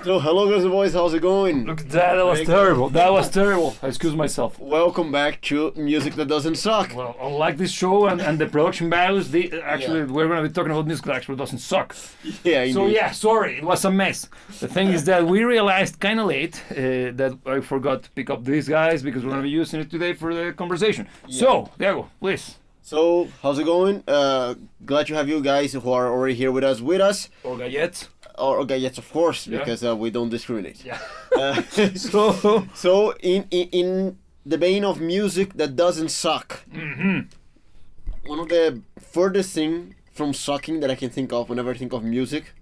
So, hello guys and boys, how's it going? Look at that, that was terrible. That was terrible. I excuse myself. Welcome back to Music That Doesn't Suck. Well, unlike this show and the production values, we're going to be talking about music that actually doesn't suck. Yeah, indeed. So yeah, sorry, it was a mess. The thing is that we realized kind of late that I forgot to pick up these guys because we're going to be using it today for the conversation. Yeah. So, Diego, please. So, how's it going? Glad to have you guys who are already here with us. Or Gallet. Or yes, of course, Yeah. because we don't discriminate. Yeah. So in the vein of music that doesn't suck, one of the furthest thing from sucking that I can think of whenever I think of music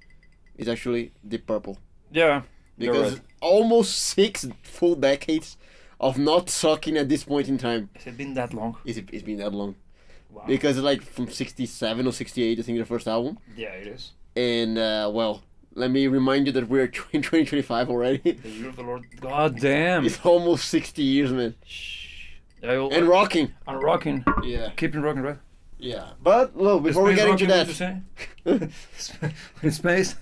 is actually Deep Purple. Yeah. you're Because right. almost 6 full decades of not sucking at this point in time. Has it been that long? It's been that long. Wow. Because like from 67 or 68, I think the first album. Yeah, it is. And well, let me remind you that we're in 2025 already. The year of the Lord. God damn. It's almost 60 years, man. And rocking. And rocking. Yeah. Keeping rocking, right? Yeah. But look, before we get into that, In space.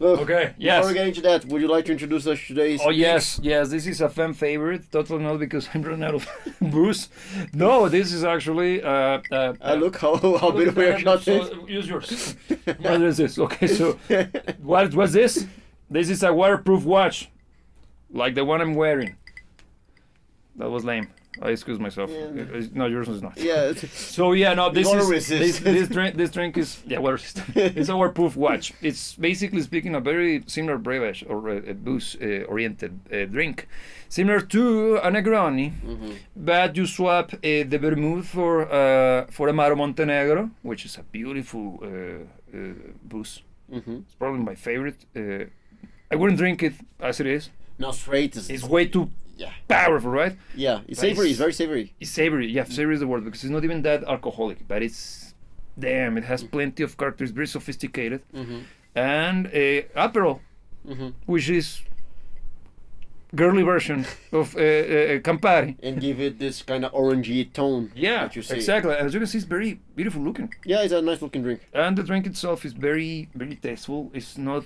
look, Okay. Yes. before we get into that, would you like to introduce us today's? Oh yes, this is a fan favorite. Totally not because I'm running out of booze. No, this is actually. Look how beautiful your shot is. So, use yours. What is this? Okay, so what's this? This is a waterproof watch, like the one I'm wearing. That was lame. I excuse myself. Yeah. No, yours is not. Yeah. So yeah, no, this Water is resistant. this drink is water resistant. It's a waterproof watch. It's basically speaking a very similar beverage or a booze oriented drink, similar to a Negroni, but you swap the vermouth for Amaro Montenegro, which is a beautiful booze. It's probably my favorite. I wouldn't drink it as it is. No, straight is. It's way too Yeah. powerful, right? Yeah. It's savory. It's very savory. It's savory, yeah, savory is the word because it's not even that alcoholic, but it's damn, it has plenty of characters, very sophisticated, and Aperol, which is girly version of Campari. And give it this kind of orangey tone. Yeah, that you see. exactly. And as you can see, it's very beautiful looking, Yeah, it's a nice looking drink. and the drink itself is very, very tasteful. It's not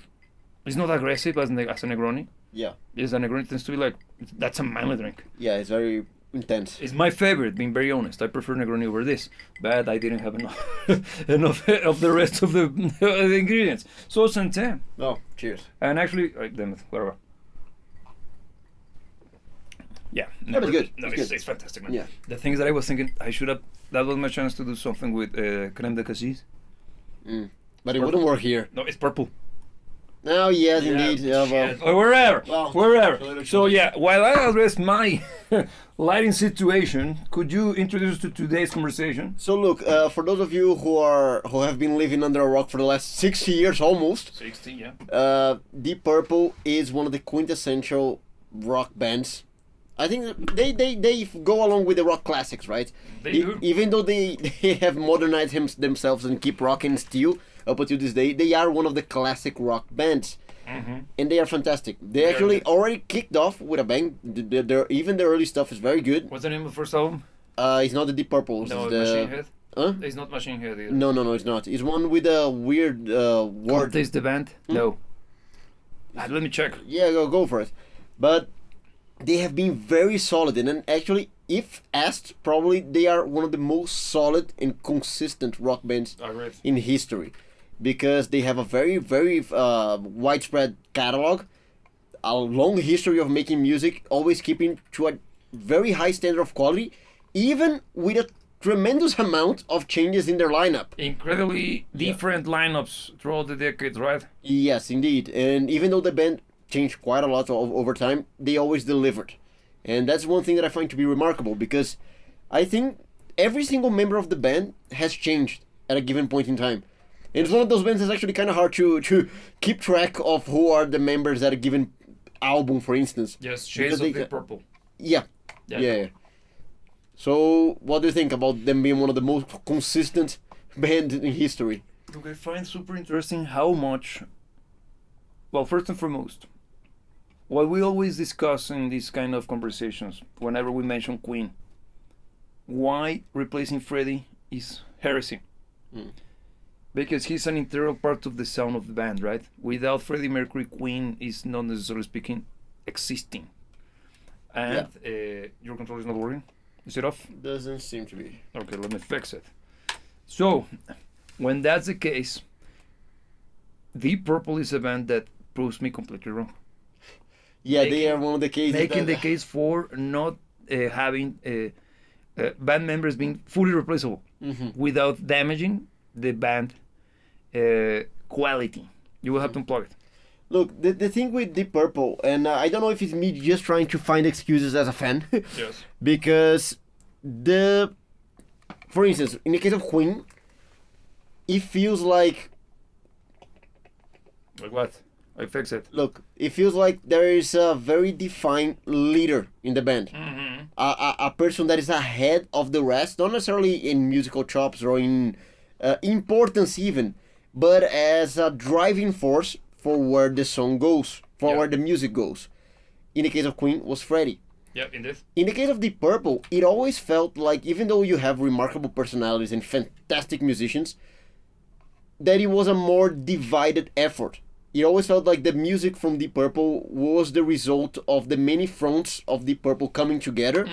aggressive as a Negroni. Yeah. Yes, a Negroni tends to be like that's a manly drink. Yeah, it's very intense. It's my favorite, being very honest. I prefer Negroni over this, but I didn't have enough of the rest of the ingredients. So santé. Oh, cheers. And actually, damn it, whatever. Yeah, That was good. No, It's it's, good. it's fantastic, man. Yeah. The things that I was thinking, I should have. That was my chance to do something with creme de cassis. But it wouldn't work here. No, it's purple. Oh, yes, indeed. Yeah, well. Shit. Or wherever, Well, wherever. So yeah, while I address my lighting situation, could you introduce to today's conversation? So look, for those of you who have been living under a rock for the last 60 years almost, 60, yeah. Deep Purple is one of the quintessential rock bands. I think they go along with the rock classics, right? They do. Even though they have modernized themselves and keep rocking still up until this day, they are one of the classic rock bands. And they are fantastic. They actually already kicked off with a bang. Even the early stuff is very good. What's the name of the first album? It's not the Deep Purple. It's No, the, Machine Head. Huh? It's not Machine Head either. No, it's not. It's one with a weird word. Cortez the band? No. Let me check. Yeah, go for it. But they have been very solid, and then actually, if asked, probably they are one of the most solid and consistent rock bands Alright. in history, because they have a very, very widespread catalog, a long history of making music, always keeping to a very high standard of quality, even with a tremendous amount of changes in their lineup. Incredibly different lineups throughout the decades, right? Yes, indeed. And even though the band changed quite a lot over time, they always delivered. And that's one thing that I find to be remarkable, because I think every single member of the band has changed at a given point in time. And it's one of those bands that's actually kind of hard to keep track of who are the members at a given album, for instance. Yes, Because Shades of they- the Purple. Yeah. Yeah. So, what do you think about them being one of the most consistent bands in history? Look, I find super interesting how much. Well, first and foremost, what we always discuss in these kind of conversations, whenever we mention Queen, why replacing Freddie is heresy. because he's an integral part of the sound of the band, right? Without Freddie Mercury, Queen is not necessarily speaking existing. And your control is not working. Is it off? Doesn't seem to be. Okay, let me fix it. So, when that's the case, Deep Purple is a band that proves me completely wrong. Yeah, they are one of the cases. Making the case for not having band members being fully replaceable without damaging the band quality. You will have to unplug it. Look, the thing with Deep Purple, and I don't know if it's me just trying to find excuses as a fan. Yes. Because for instance, in the case of Queen, it feels like, Like what? I fix it. look, it feels like there is a very defined leader in the band. A person that is ahead of the rest, not necessarily in musical chops or in importance even, but as a driving force for where the song goes, for Yeah. where the music goes. In the case of Queen, was Freddie. Yeah, indeed. In the case of Deep Purple, it always felt like, even though you have remarkable personalities and fantastic musicians, that it was a more divided effort. It always felt like the music from Deep Purple was the result of the many fronts of Deep Purple coming together,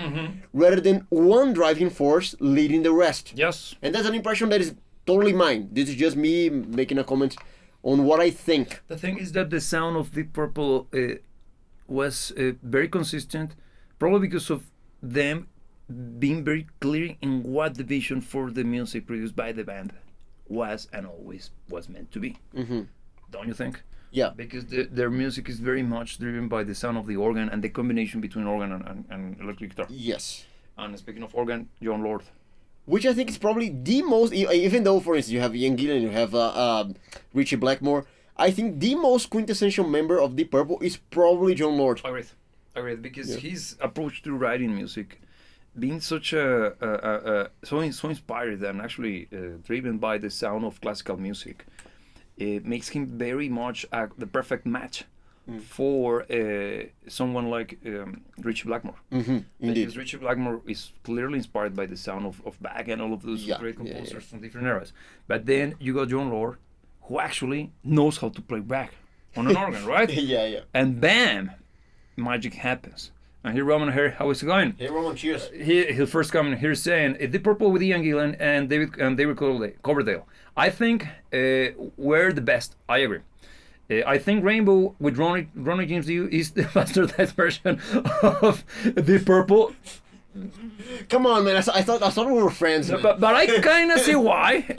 rather than one driving force leading the rest. Yes. And that's an impression that is totally mine. This is just me making a comment on what I think. The thing is that the sound of Deep Purple was very consistent, probably because of them being very clear in what the vision for the music produced by the band was and always was meant to be. Don't you think? Yeah. Because their music is very much driven by the sound of the organ and the combination between organ and electric guitar. Yes. And speaking of organ, John Lord. Which I think is probably the most, even though, for instance, you have Ian Gillan, you have Richie Blackmore, I think the most quintessential member of Deep Purple is probably John Lord. Agreed, because his approach to writing music, being such so inspired and actually driven by the sound of classical music, it makes him very much the perfect match for someone like Richie Blackmore. Indeed. Because Richie Blackmore is clearly inspired by the sound of Bach and all of those great composers from different eras. But then you got John Lord, who actually knows how to play Bach on an organ, right? Yeah. And bam, magic happens. And here Roman here, how is it going? Hey, Roman, cheers. He'll first come here saying Deep Purple with Ian Gillan and David Coverdale. I think we're the best. I agree. I think Rainbow with Ronnie James Dio is the bastardized version of Deep Purple. Come on, man. I thought we were friends. Man. But I kind of see why.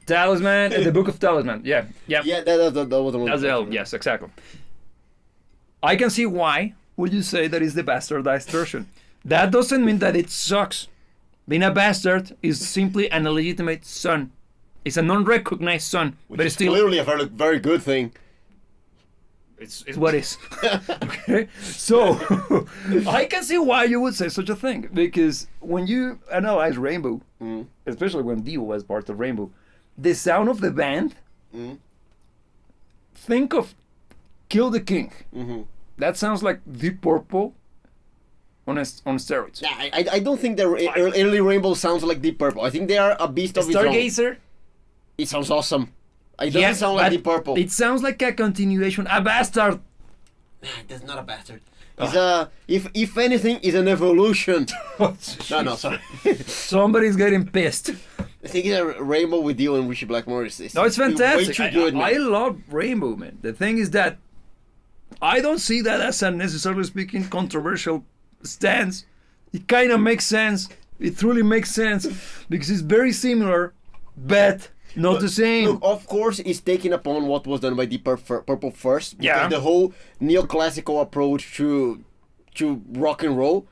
Talisman, the Book of Talisman. Yeah. Yeah, that was the one. That's the album. Yes, exactly. I can see why would you say that is the bastardized version. That doesn't mean that it sucks. Being a bastard is simply an illegitimate son. It's a non-recognized son, Which but is it's still clearly a very, very good thing. It's what is. Okay, so I can see why you would say such a thing, because when you analyze Rainbow, especially when Dio was part of Rainbow, the sound of the band. Think of Kill the King. That sounds like Deep Purple on steroids. Yeah, I don't think the early Rainbow sounds like Deep Purple. I think they are a beast of its own. Stargazer. It sounds awesome. It doesn't sound like Deep Purple. It sounds like a continuation, a bastard. That's not a bastard. It's if anything, it's an evolution. No, sorry. Somebody's getting pissed. I think it's a Rainbow with Dio and Richie Blackmore is No, it's fantastic. Way too good, man. I love Rainbow, man. The thing is that I don't see that as a necessarily speaking controversial stance. It kind of makes sense. It truly makes sense because it's very similar, but not the same. Look, of course, it's taking upon what was done by Deep Purple first. Because Yeah. the whole neoclassical approach to rock and roll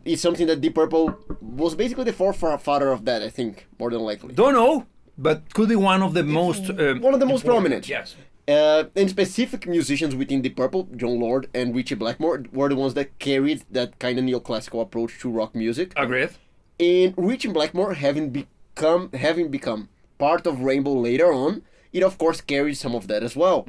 is something that Deep Purple was basically the forefather of that, I think, more than likely. Don't know, but could be one of the most One of the most prominent. Yes. And specific musicians within Deep Purple, John Lord and Richie Blackmore, were the ones that carried that kind of neoclassical approach to rock music. Agreed. And Richie Blackmore having become part of Rainbow later on, it of course carries some of that as well.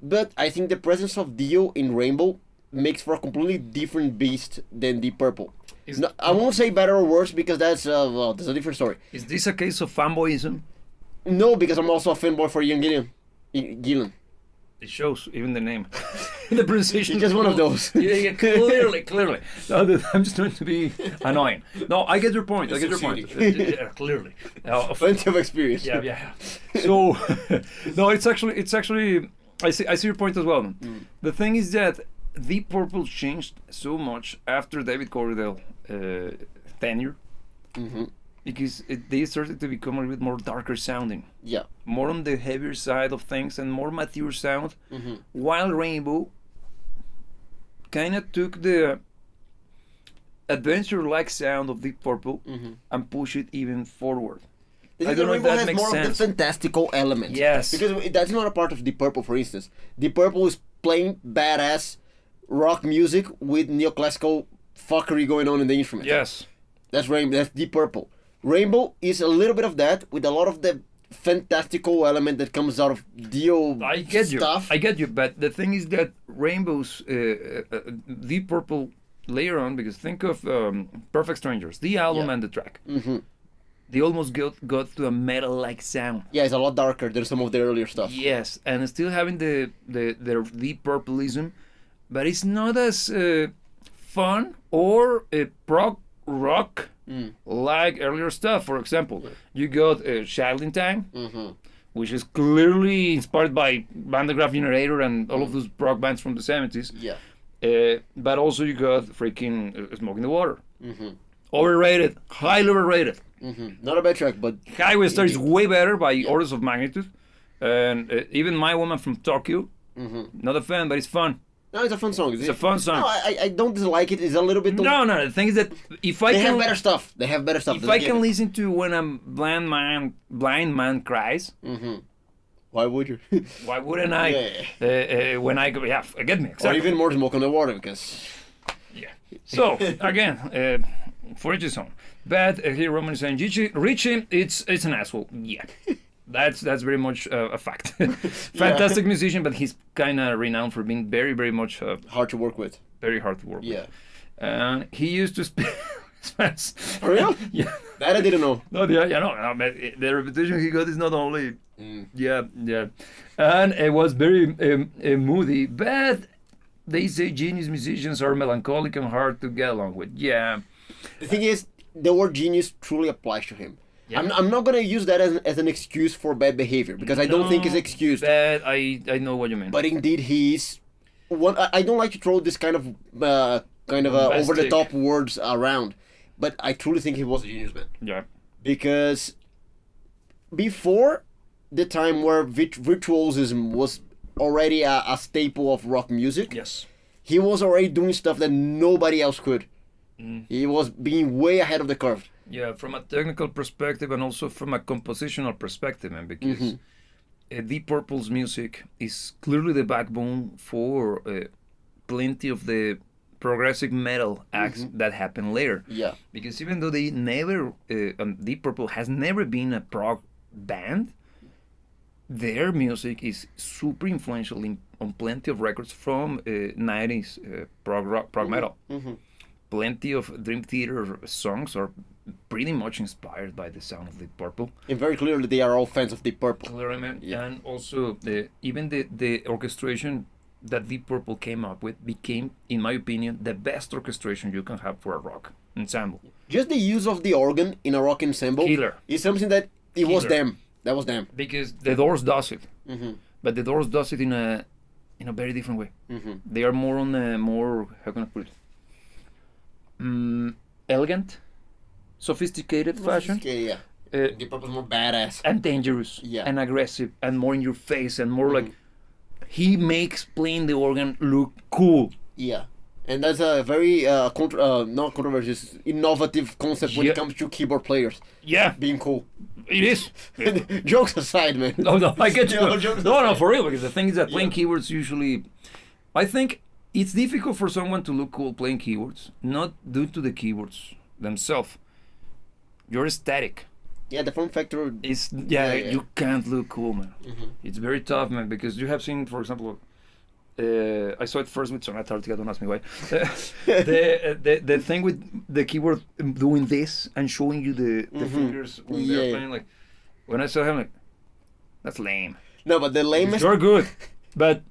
But I think the presence of Dio in Rainbow makes for a completely different beast than Deep Purple. No, I won't say better or worse because that's a different story. Is this a case of fanboyism? No, because I'm also a fanboy for Ian Gillan. Gillan. It shows even the name, the pronunciation. He's just one of those. Yeah, clearly. No, I'm just trying to be annoying. No, I get your point. I get your point. Clearly. Plenty of experience. Yeah. So, no, it's actually. I see your point as well. The thing is that Deep Purple changed so much after David Coverdale tenure. Because they started to become a little bit more darker sounding. Yeah. More on the heavier side of things and more mature sound. While Rainbow kind of took the adventure-like sound of Deep Purple and pushed it even forward. I don't know if that has makes more sense. Of the fantastical element. Yes. Because that's not a part of Deep Purple, for instance. Deep Purple is playing badass rock music with neoclassical fuckery going on in the instrument. Yes. That's Rainbow. That's Deep Purple. Rainbow is a little bit of that with a lot of the fantastical element that comes out of Dio stuff. I get you, but the thing is that Rainbow's Deep Purple later on, because think of Perfect Strangers, the album and the track. They almost got to a metal-like sound. Yeah, it's a lot darker than some of their earlier stuff. Yes, and still having their Deep Purpleism, but it's not as fun or prog rock like earlier stuff. For example, you got Child in Time, which is clearly inspired by Band Graph Generator and all of those rock bands from the 70s. Yeah. But also you got freaking Smoke in the Water. Overrated, highly overrated. Not a bad track, but Highway Star is way better by orders of magnitude. And even My Woman from Tokyo, not a fan, but it's fun. No, it's a fun song. It's a fun song. No, I don't dislike it. It's a little bit... No, the thing is that if I They have better stuff. They have better stuff. If I can listen to When a Blind Man Cries... Why would you? Why wouldn't I? When I go... Yeah, get me. Exactly. Or even more Smoke on the Water, because... Yeah. So, again, for each his own. But here Roman is saying, Richie, it's an asshole. Yeah. That's very much a fact. Fantastic musician, but he's kind of renowned for being very, very much hard to work with. Very hard to work with. Yeah. And he used to speak Spanish. For real? Yeah. That I didn't know. No, no, but the reputation he got is not only. Yeah. And it was very moody, but they say genius musicians are melancholic and hard to get along with. Yeah. The thing is, the word genius truly applies to him. Yeah. I'm not gonna use that as an excuse for bad behavior, because I don't think it's excused. That I know what you mean. But indeed, he's one. I don't like to throw this kind of over the top words around, but I truly think he was a genius, man. Yeah. Because before the time where virtuosism was already a staple of rock music, yes, he was already doing stuff that nobody else could. He was being way ahead of the curve. Yeah, from a technical perspective and also from a compositional perspective, man, because Deep Purple's music is clearly the backbone for plenty of the progressive metal acts that happened later. Yeah. Because even though they never, Deep Purple has never been a prog band, their music is super influential on plenty of records from 90s prog metal. Plenty of Dream Theater songs are pretty much inspired by the sound of Deep Purple. And very clearly they are all fans of Deep Purple. Clearly, yeah. And also even the orchestration that Deep Purple came up with became, in my opinion, the best orchestration you can have for a rock ensemble. Just the use of the organ in a rock ensemble is something that was them. That was them. Because the Doors does it, but the Doors does it in a very different way. They are more on a more, how can I put it? Elegant, sophisticated fashion. Yeah. Deep Purple's more badass and dangerous, and aggressive, and more in your face, and more like he makes playing the organ look cool. Yeah, and that's a very not controversial, innovative concept when it comes to keyboard players. Yeah, being cool. It is. Jokes aside, man. No, I get you. No, for real. Because the thing is that playing keyboards usually, I think. It's difficult for someone to look cool playing keyboards, not due to the keyboards themselves. You're static. Yeah, the form factor is you can't look cool, man. It's very tough, man, because you have seen, for example, I saw it first with Sonata Arctica, don't ask me why. The thing with the keyboard doing this and showing you the fingers when they're playing, like when I saw him, like, That's lame. No, but the lamest. You're good, but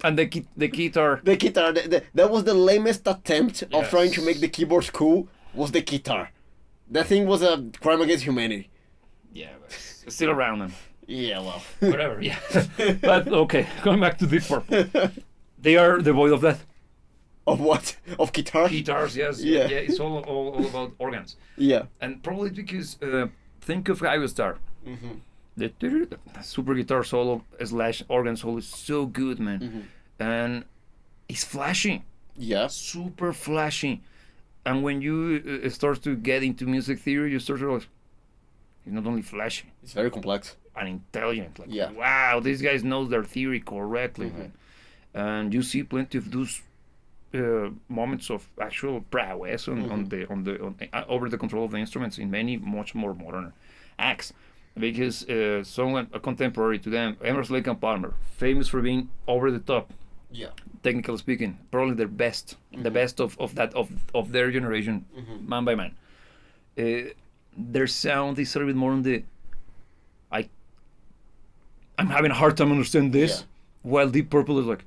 and the guitar. The guitar. That was the lamest attempt of Yes. trying to make the keyboards cool. Was the guitar. That thing was a crime against humanity. Yeah, but it's still around them. Yeah, well. Whatever. Yeah. But okay, going back to Deep Purple, they are devoid of that. Of what? Of guitar? Guitars, yes. Yeah. Yeah. It's all about organs, Yeah. and probably because think of Highway Star. Mm-hmm. The super guitar solo / organ solo is so good, man, and it's flashy, Yeah. super flashy. And when you start to get into music theory, you start to realize it's not only flashy It's very complex. and intelligent. Like, Yeah. wow, these guys know their theory correctly, man. And you see plenty of those moments of actual prowess on over the control of the instruments in many much more modern acts. Because someone a contemporary to them, Emerson, Lake and Palmer, famous for being over the top, Yeah. technically speaking, probably their best, the best of their generation, man by man. Their sound is a little bit more on the I'm having a hard time understand this, Yeah. while Deep Purple is like,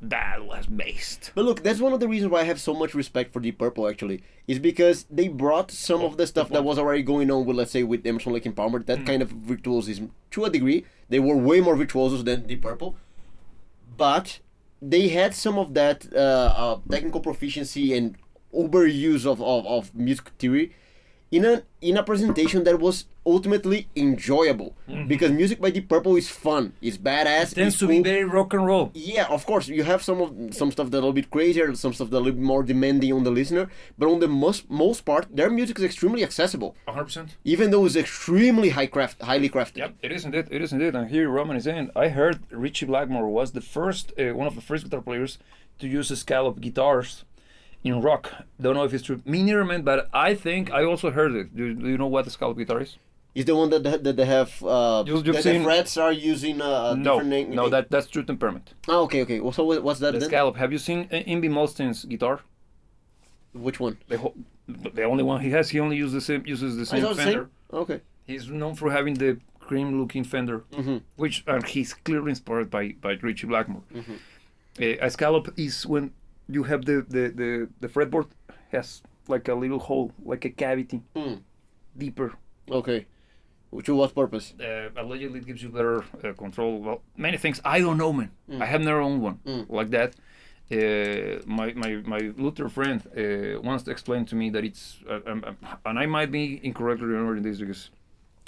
that was based. But look, that's one of the reasons why I have so much respect for Deep Purple, actually, is because they brought some of the stuff that was already going on with, let's say, with Emerson, Lake and Palmer, that kind of virtuosism, to a degree. They were way more virtuosos than Deep Purple, but they had some of that technical proficiency and overuse of music theory in a presentation that was ultimately enjoyable, because music by Deep Purple is fun, it's badass, Tends it's to cool. be very rock and roll. Yeah, of course, you have some stuff that a little bit crazier, some stuff that a little bit more demanding on the listener, but on the most part, their music is extremely accessible, 100%. even though it's extremely highly crafted. Yep, it is indeed. It is indeed. And here Roman is saying, I heard Richie Blackmore was the first, one of the first guitar players to use scallop guitars in rock. Don't know if it's true. Me neither, man, but I think I also heard it. Do you know what the scallop guitar is? Is the one that they have You've that the seen- frets are using a No, different name? no, that's true temperament. Oh, okay. Well, so what's that The then? scallop. Have you seen Imby Malmsteen's guitar? Which one? The only one he has. He only uses the same Oh, it's the fender. same? Okay. He's known for having the cream-looking fender, which he's clearly inspired by Richie Blackmore. A scallop is when you have the fretboard has like a little hole, like a cavity, deeper. Okay. To what purpose? Allegedly, it gives you better control. Well, many things. I don't know, man. I have never owned one like that. My Luther friend once explained to me that it's, and I might be incorrectly remembering this because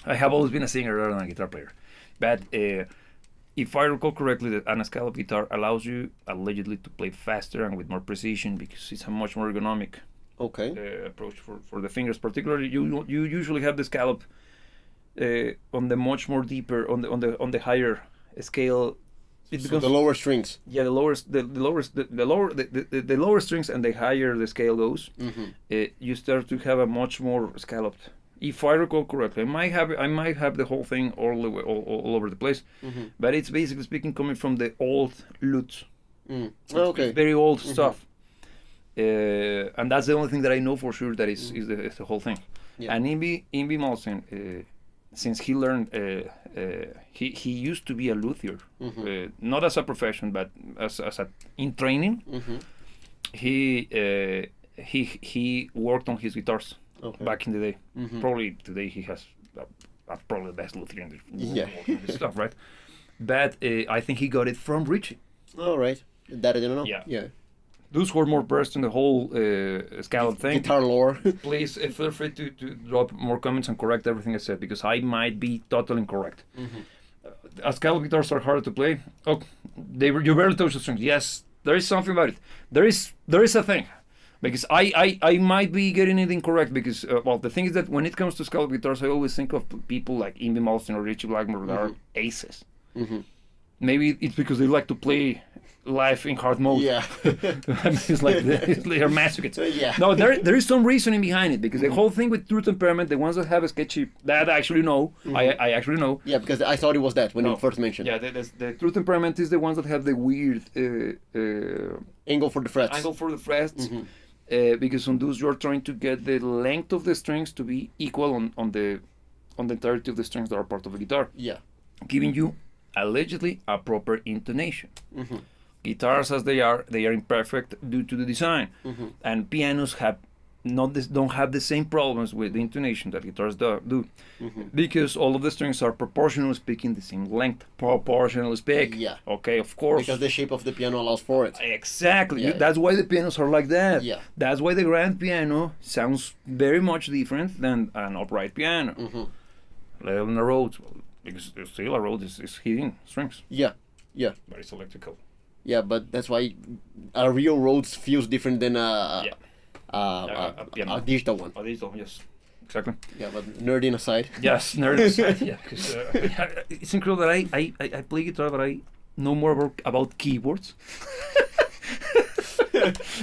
I have always been a singer rather than a guitar player. But if I recall correctly, that an scallop guitar allows you allegedly to play faster and with more precision because it's a much more ergonomic approach for the fingers. Particularly, you usually have the scallop on the much more deeper on the higher scale. It So becomes the lower strings. yeah, the lower strings, and the higher the scale goes, you start to have a much more scalloped. If I recall correctly, I might have the whole thing all the way, all over the place, but it's basically speaking coming from the old lute. Okay. It's very old stuff, and that's the only thing that I know for sure that is the whole thing. Yeah. And Imby Malmsteen, since he learned, he used to be a luthier, not as a profession, but as a in training. He worked on his guitars back in the day. Probably today he has probably the best luthier in the world working this stuff, right? But I think he got it from Richie. All right. That I didn't know. Yeah. Those who are more versed in the whole scallop thing, Guitar lore. please feel free to drop more comments and correct everything I said, because I might be totally incorrect. Scallop guitars are harder to play. Oh, you barely touch the strings. Yes, there is something about it. There is a thing, because I might be getting it incorrect, because well, the thing is that when it comes to scallop guitars, I always think of people like Imby Malmsteen or Richie Blackmore that are aces. Maybe it's because they like to play live in hard mode. Yeah. It's like they're masochists. Yeah. No, there is some reasoning behind it, because the whole thing with True Temperament, the ones that have a sketchy, that I actually know, I actually know. Yeah, because I thought it was that when you first mentioned. Yeah, the True Temperament is the ones that have the weird Angle for the frets. angle for the frets, because on those you're trying to get the length of the strings to be equal on the entirety of the strings that are part of the guitar. Yeah. giving you allegedly a proper intonation. Guitars, as they are imperfect due to the design, and pianos don't have the same problems with the intonation that guitars do, because all of the strings are proportionally speaking the same length. Proportionally speaking. Yeah. Okay, of course. Because the shape of the piano allows for it. Exactly. Yeah. That's why the pianos are like that. Yeah. That's why the grand piano sounds very much different than an upright piano. Let alone a Rhodes, because still a Rhodes is hitting strings, Yeah. Yeah. but it's electrical. Yeah, but that's why a real Rhodes feels different than a piano. digital one. A digital, yes. Exactly. Yeah, but nerding aside. Yes, nerd aside, yeah. 'Cause, it's incredible that I play guitar, but I know more about keyboards.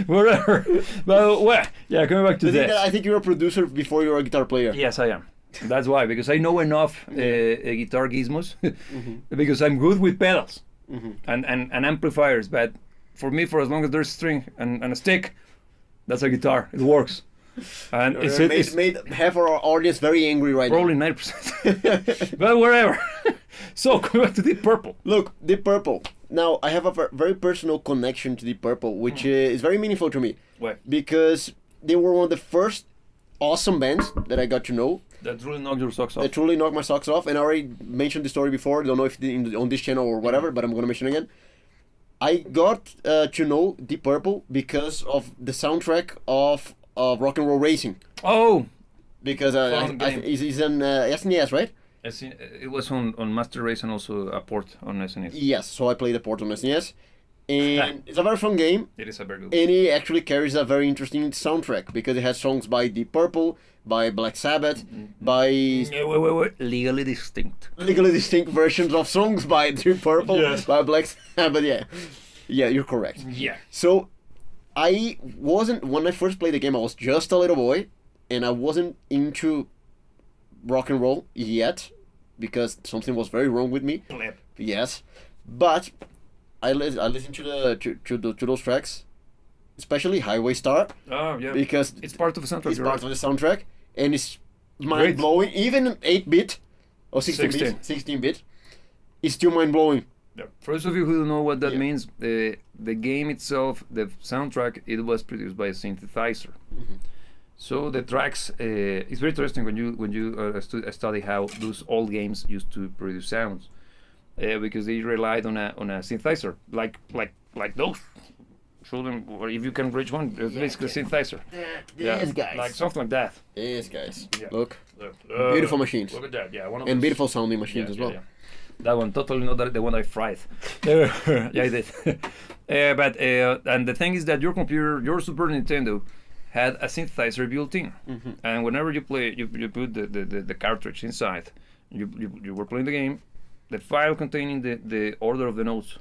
Whatever. But, well, yeah, coming back to this. I think you're a producer before you're a guitar player. Yes, I am. That's why, because I know enough guitar gizmos, because I'm good with pedals and amplifiers. But for me, for as long as there's string and a stick, that's a guitar. It works. And it's made half our audience very angry right probably now. 90%. But whatever. So, coming back to Deep Purple. Look, Deep Purple. Now, I have a very personal connection to Deep Purple, which is very meaningful to me. Why? Because they were one of the first awesome bands that I got to know. That really knocked your socks off. That truly knocked my socks off. And I already mentioned the story before. Don't know if on this channel or whatever, but I'm going to mention it again. I got to know Deep Purple because of the soundtrack of Rock and Roll Racing. Oh! Because he's an SNES, right? It was on Master Race and also a port on SNES. Yes, so I played the port on SNES. And it's a very fun game. It is a very good And it actually carries a very interesting soundtrack because it has songs by Deep Purple, by Black Sabbath, by Wait. Legally distinct. legally distinct versions of songs by Deep Purple, Yes. by Black Sabbath. Yeah, you're correct. Yeah. So I wasn't, when I first played the game, I was just a little boy, and I wasn't into rock and roll yet because something was very wrong with me. Pleb. Yes, but I listened to those tracks, especially Highway Star, Oh, yeah. because It's part of the soundtrack. it's you're part right. of the soundtrack, and it's mind blowing. Even 8-bit or 16-bit, 16-bit, it's still mind blowing. Yeah. For those of you who don't know what that Yeah. means, the game itself, the soundtrack, it was produced by a synthesizer. So the tracks, it's very interesting when you study how those old games used to produce sounds, because they relied on a synthesizer, like those. Show them, or if you can reach one, it's basically a synthesizer. Yes, guys. Like something like that. Yes, guys. Yeah. Look, Look, beautiful machines. Look at that, yeah. One of and those- beautiful sounding machines as well. Yeah. That one, totally not the one I fried. Yeah, I did. But and the thing is that your Super Nintendo, had a synthesizer built in, and whenever you play, you put the cartridge inside. You were playing the game. The file containing the order of the notes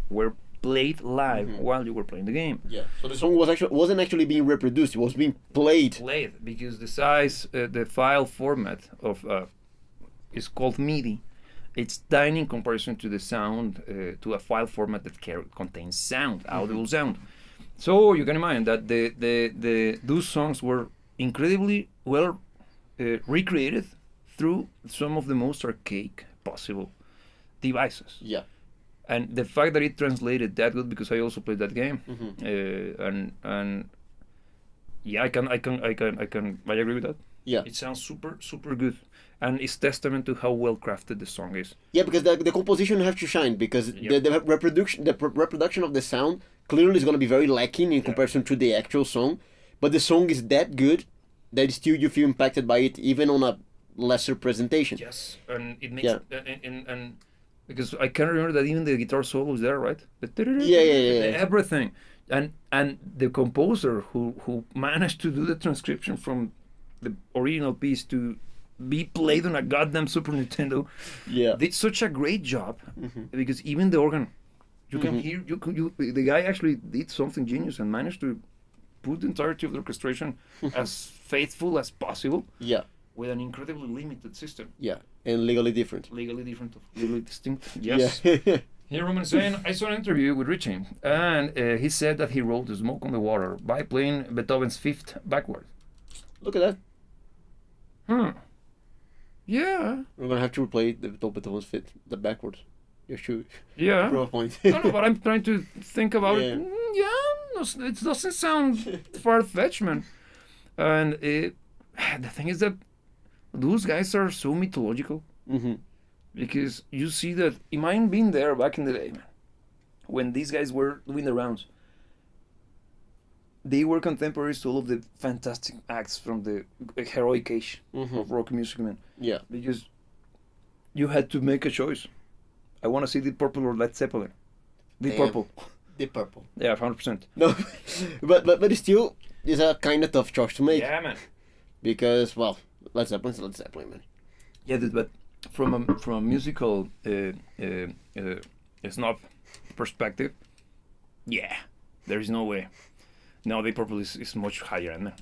were played live while you were playing the game. Yeah. So the song wasn't actually being reproduced; it was being played. Played because the size, the file format of is called MIDI. It's tiny in comparison to the sound, to a file format that contains sound, audible sound. So you can imagine that those songs were incredibly well recreated through some of the most archaic possible devices. Yeah. And the fact that it translated that good, because I also played that game, and yeah, I agree with that. Yeah. It sounds super good, and it's testament to how well crafted the song is. Yeah, because the composition has to shine because the reproduction of the sound clearly is going to be very lacking in comparison to the actual song, but the song is that good that still you feel impacted by it even on a lesser presentation. Yes, and it makes and because I can remember that even the guitar solo is there, right? Yeah. Everything, and the composer who managed to do the transcription from the original piece to be played on a goddamn Super Nintendo, did such a great job because even the organ, you can hear the guy actually did something genius and managed to put the entirety of the orchestration as faithful as possible. Yeah. With an incredibly limited system. Yeah, and legally different. Legally different, legally distinct. Yes. Yeah. Here, Roman is saying, I saw an interview with Richie, and he said that he wrote "Smoke on the Water" by playing Beethoven's Fifth backward. Look at that. Yeah. We're gonna have to replay the top buttons fit the backwards. Your shoe. Yeah. Proof point. No, but I'm trying to think about it. Yeah. Yeah, it doesn't sound far-fetched, man. And the thing is that those guys are so mythological. Mm-hmm. Because you see that, imagine being there back in the day, man, when these guys were doing the rounds. They were contemporaries to all of the fantastic acts from the heroic age of rock music, man. Yeah. Because you had to make a choice. I want to see Deep Purple or Led Zeppelin. Deep Purple. Deep Purple. Yeah, 100%. No, but it still is a kind of tough choice to make. Yeah, man. Because, well, Led Zeppelin's Led Zeppelin, man. Yeah, but from a musical snob perspective, yeah, there is no way. No, Deep Purple is much higher end, man.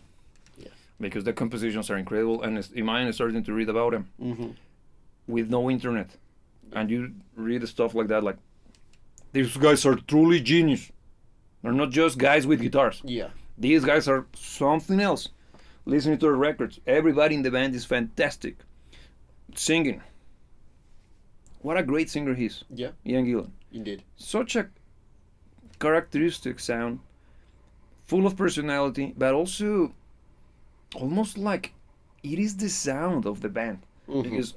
Yeah. Because the compositions are incredible, and imagine starting to read about them with no internet, and you read stuff like that, like these guys are truly genius. They're not just guys with guitars. Yeah. These guys are something else. Listening to the records, everybody in the band is fantastic. Singing. What a great singer he is. Yeah. Ian Gillan. Indeed. Such a characteristic sound, full of personality, but also almost like it is the sound of the band. Because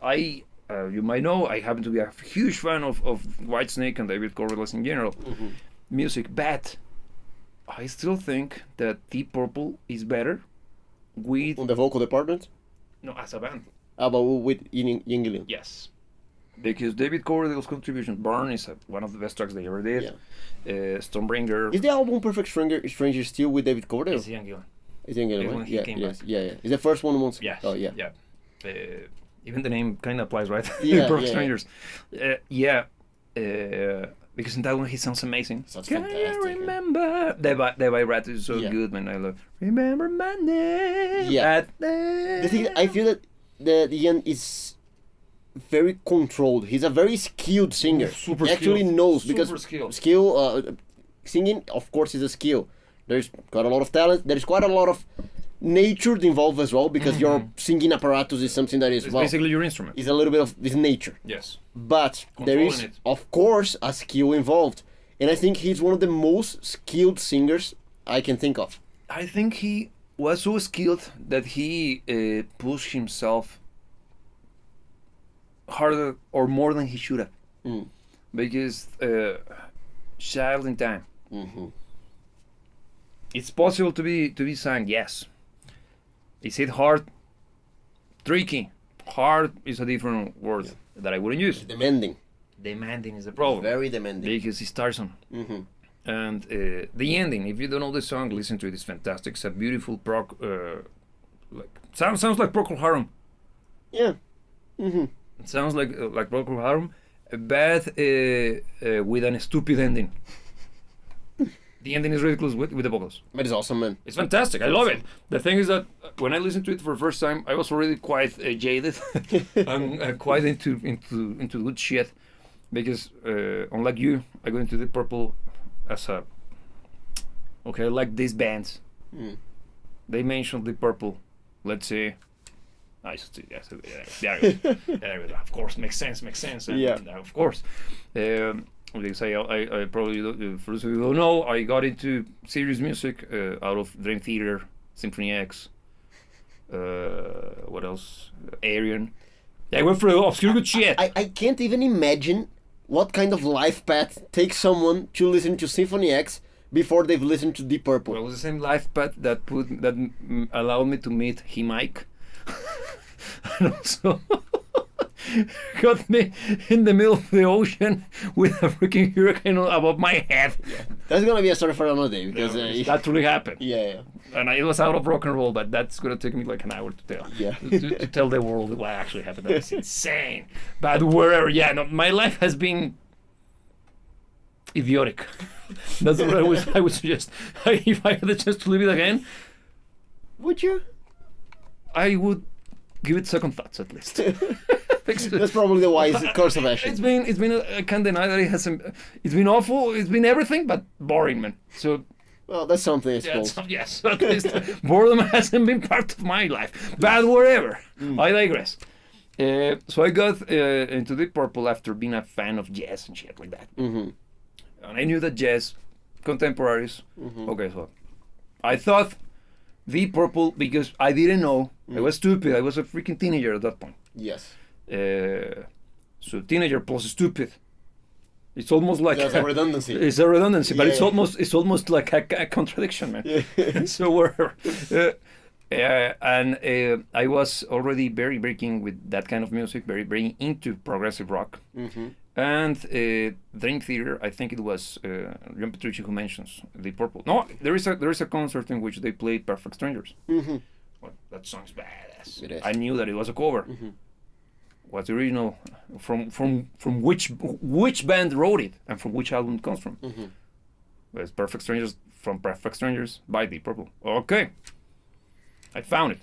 you might know, I happen to be a huge fan of Whitesnake and David Coverdale in general music, but I still think that Deep Purple is better with... On the vocal department? No, as a band. But with Ian Gillan? Yes. Because David Coverdale's contribution, Burn, is one of the best tracks they ever did. Yeah. Stormbringer... Is the album Perfect Stranger still with David Coverdale? It's Ian Gillan. It's Ian Gillan, It's right? when he Yeah, came yes. back. Yeah. Is the first one once? Yes. Oh, yeah. Yeah. Even the name kind of applies, right? Yeah, Perfect yeah. Strangers. Because in that one he sounds amazing. Sounds Can fantastic, you remember? The vibrato is so good, man. I love. Remember my name. Yeah. At the The thing is, I feel that Ian is very controlled. He's a very skilled singer. Super he actually skilled. knows Super because skilled. singing, of course, is a skill. There's quite a lot of talent. There's quite a lot of nature involved as well because your singing apparatus is something that is It's basically your instrument. is a little bit of this nature. Yes. But there is, Controlling it. of course, a skill involved, and I think he's one of the most skilled singers I can think of. I think he was so skilled that he pushed himself harder or more than he should have. Because Child in Time. It's possible to be sang, yes. Is it hard? Tricky. Hard is a different word that I wouldn't use. Demanding. Demanding is the problem. Very demanding. Because it's tiresome. And the ending, if you don't know the song, listen to it. It's fantastic. It's a beautiful sounds like Procol Harum. Yeah. It sounds like Procol Harum, but with a stupid ending. The ending is ridiculous with the vocals. But it's awesome, man. It's fantastic. I love it. The thing is that when I listened to it for the first time, I was already quite jaded and quite into good shit. Because unlike you, I go into Deep Purple as a I like these bands. They mentioned Deep Purple. Let's say. I should say yes. There we go. Of course, makes sense. And, Yeah. Of course. Because I probably, for those of you who don't know, I got into serious music out of Dream Theater, Symphony X, what else? Arian. Yeah, I went for obscure good shit. I can't even imagine what kind of life path takes someone to listen to Symphony X before they've listened to Deep Purple. Well, it was the same life path that allowed me to meet Himike. And also got me in the middle of the ocean with a freaking hurricane above my head. Yeah. That's gonna be a story for another day because that really happened. Yeah. And it was out of rock and roll, but that's gonna take me like an hour to tell. Yeah. to tell the world what actually happened. That's insane. But wherever, my life has been idiotic. That's what I would suggest. If I had the chance to live it again, Would you? I would give it second thoughts at least. That's probably the wise course of action. It's been I can't deny that it hasn't. It's been awful. It's been everything but boring, man. So Well, that's something, I suppose. yes, at least boredom hasn't been part of my life. But whatever. I digress. So I got into Deep Purple after being a fan of jazz and shit like that. Mm-hmm. And I knew that jazz, contemporaries. Mm-hmm. Okay, so I thought Deep Purple because I didn't know. I was stupid. I was a freaking teenager at that point. Yes. So teenager plus stupid. It's almost like That's a redundancy. It's a redundancy, but Yeah. it's almost like a contradiction, man. Yeah. So whatever. And I was already very keen with that kind of music, very into progressive rock. Mm-hmm. And Dream Theater, I think it was John Petrucci who mentions Deep Purple. No, there is a concert in which they play Perfect Strangers. Mm-hmm. Well, that song's badass. It is. I knew that it was a cover. Mm-hmm. What's the original? From which band wrote it and from which album it comes from? Mm-hmm. Well, it's Perfect Strangers from Perfect Strangers by Deep Purple. Okay, I found it.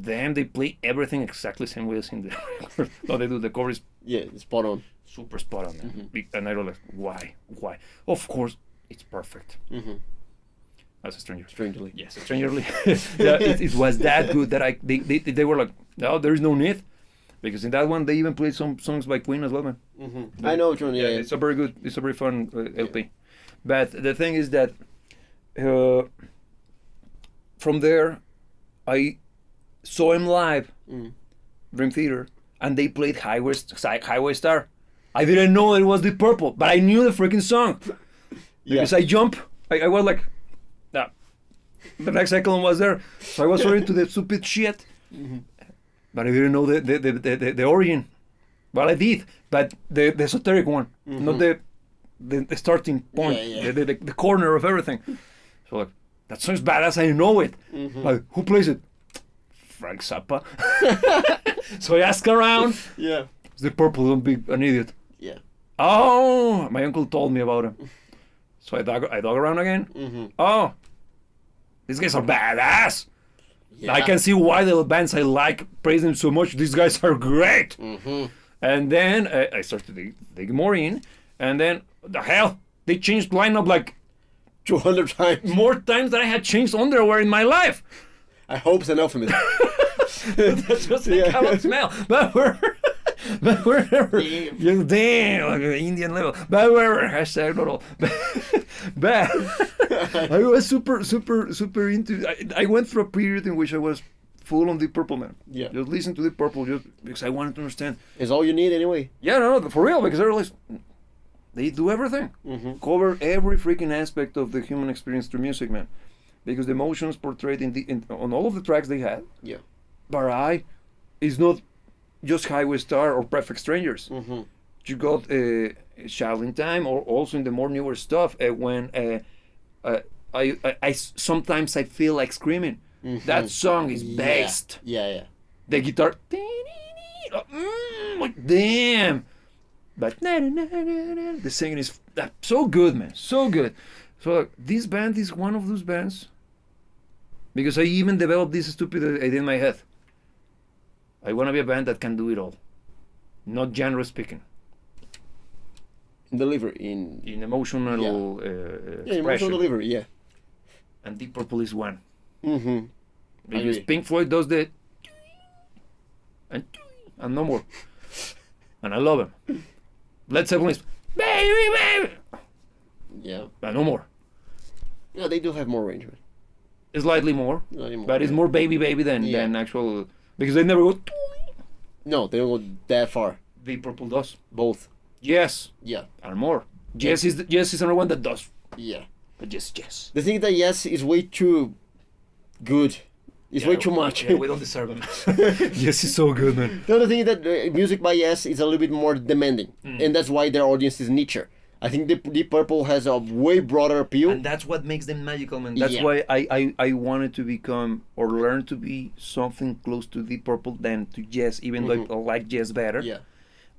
Damn, they play everything exactly the same way as in the record. No, they do. The cover is Yeah, spot on. super spot on, man. And I was like, why? Of course, it's perfect. Mm-hmm. As a stranger. Strangely. Yes, a strangerly. Yeah, it was that good that they were like, no, there is no need, because in that one they even played some songs by Queen as well, man. Mm-hmm. I know which one. Yeah, It's a very fun LP. But the thing is that from there, I saw him live, Dream Theater, and they played Highway Star. I didn't know it was Deep Purple, but I knew the freaking song because I jumped. I was like, nah. The next cyclone was there, so I was so into the stupid shit, but I didn't know the origin. Well, I did, but the esoteric one, not the starting point, Yeah. the corner of everything. So like, that song's badass. I know it. Like, who plays it? Frank Zappa. So I asked around. Yeah. Is Deep Purple? Don't be an idiot. Yeah. Oh, my uncle told me about him. So I dug around again. Mm-hmm. Oh, these guys are badass. Yeah. I can see why the bands I like praise them so much. These guys are great. Mm-hmm. And then I started to dig more in. And then, the hell, they changed lineup like 200 times. more times than I had changed underwear in my life. I hope it's an euphemism. That's just like how it smell. But wherever. Damn. Damn, like an Indian level. But wherever. Hashtag not all. But I was super into. I went through a period in which I was full on Deep Purple, man. Yeah. Just listen to Deep Purple just because I wanted to understand. It's all you need anyway. Yeah, no, for real, because I realized they do everything. Mm-hmm. Cover every freaking aspect of the human experience through music, man. Because the emotions portrayed on all of the tracks they had. Yeah. Barai is not just Highway Star or Perfect Strangers. Mm-hmm. You got Child in Time, or also in the more newer stuff when I sometimes I feel like screaming. Mm-hmm. That song is based. Yeah. The guitar, like damn. But the singing is so good, man, so good. So this band is one of those bands. Because I even developed this stupid idea in my head. I want to be a band that can do it all, not genre speaking. Delivery in Emotional yeah, emotional expression. delivery. Yeah. And Deep Purple is one. Mm-hmm. Because agree. Pink Floyd does the and no more. And I love him. Led Zeppelin is baby. Yeah. But no more. Yeah, they do have more range, man. Slightly more. Not anymore, But it's yeah. more baby than actual, because they never go. No, they don't go that far. Deep Purple does. Both. Yes, Yeah. and more. Yes is another one that does. Yeah. But yes. The thing that Yes is way too good. It's way too much. Yeah, we don't deserve him. Yes, he's so good, man. The other thing is that music by Yes is a little bit more demanding, and that's why their audience is nicher. I think Deep Purple has a way broader appeal. And that's what makes them magical, man. That's Yeah. why I wanted to become or learn to be something close to Deep Purple than to Yes, even though I like Yes better. Yeah.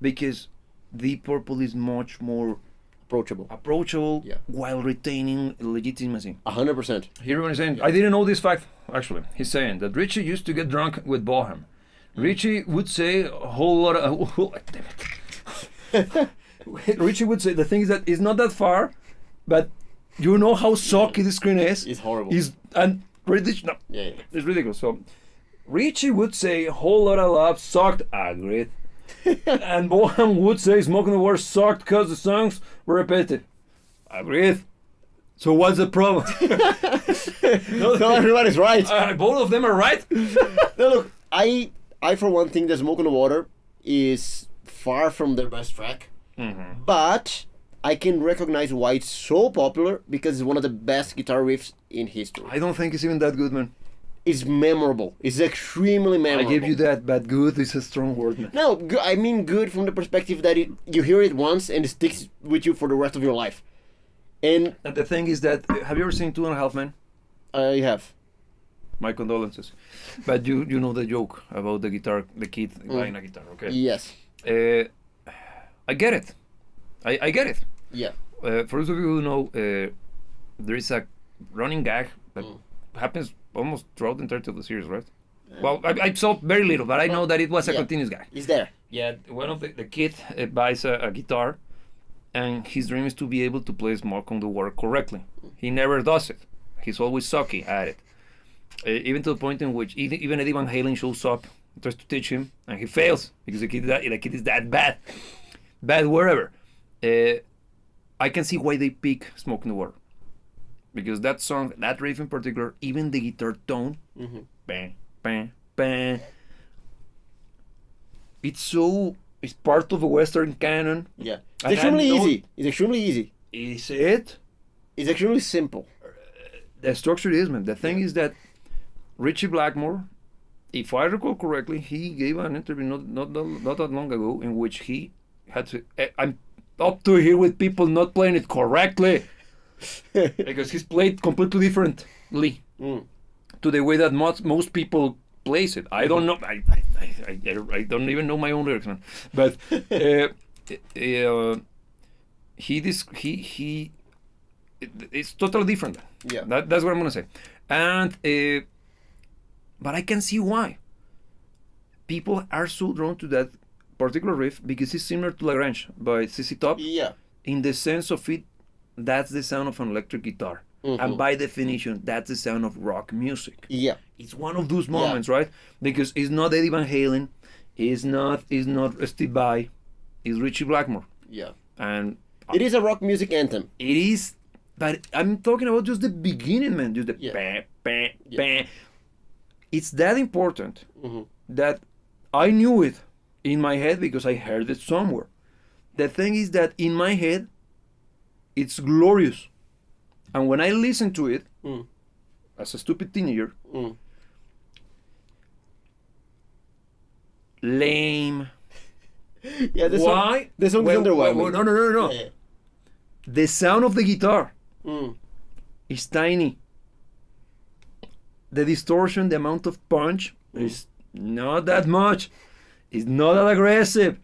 Because Deep Purple is much more approachable Yeah. while retaining legitimacy. 100%. Here what he's saying, I didn't know this fact, actually. He's saying that Richie used to get drunk with Bohem. Richie would say a whole lot of... damn it. Richie would say, the thing is that it's not that far, but you know how sucky the screen is? It's horrible. And ridiculous. No, Yeah. it's ridiculous. So Richie would say Whole Lotta Love sucked, agreed. And Bohan would say Smoking the Water sucked because the songs were repetitive, agreed. So what's the problem? No, everybody's right. Both of them are right. No, look, I for one think that Smoke on the Water is far from their best track, but I can recognize why it's so popular because it's one of the best guitar riffs in history. I don't think it's even that good, man. It's memorable. It's extremely memorable. I give you that, but good is a strong word, man. No, I mean good from the perspective that you hear it once and it sticks with you for the rest of your life. And the thing is that, have you ever seen 2.5 Men? I have. My condolences. But you know the joke about the guitar, the kid buying a guitar, okay? Yes. I get it. I get it. Yeah. For those of you who know, there is a running gag that happens almost throughout the entirety of the series, right? Well, I saw very little, but I know that it was a continuous gag. It's there. Yeah, one of the kid buys a guitar, and his dream is to be able to play Smoke on the Water correctly. He never does it. He's always sucky at it. Even to the point in which even Eddie Van Halen shows up, tries to teach him, and he fails because the kid is that bad wherever. I can see why they pick Smoke in the Water, because that song, that riff in particular, even the guitar tone, bang, bang, bang. It's part of a Western canon. Yeah, it's extremely easy. It's extremely easy. Is it? It's extremely simple. The structure is, man. The thing is that Richie Blackmore, if I recall correctly, he gave an interview not that long ago in which he had to. I'm up to here with people not playing it correctly because he's played completely differently to the way that most people plays it. I don't know. I don't even know my own lyrics, man. But it's totally different. Yeah, that's what I'm gonna say. And but I can see why people are so drawn to that particular riff because it's similar to Lagrange by CC Top. Yeah. In the sense of it, that's the sound of an electric guitar. And by definition, that's the sound of rock music. Yeah. It's one of those moments, right? Because it's not Eddie Van Halen, it's not Steve Vai, it's Richie Blackmore. Yeah. And it is a rock music anthem. It is, but I'm talking about just the beginning, man. Just the bang, bang, Yeah. bang. It's that important that I knew it in my head because I heard it somewhere. The thing is that in my head, it's glorious. And when I listen to it, as a stupid teenager, lame. Yeah, Why? The song is underwhelming. No. Yeah. The sound of the guitar is tiny. The distortion, the amount of punch is not that much. It's not that aggressive.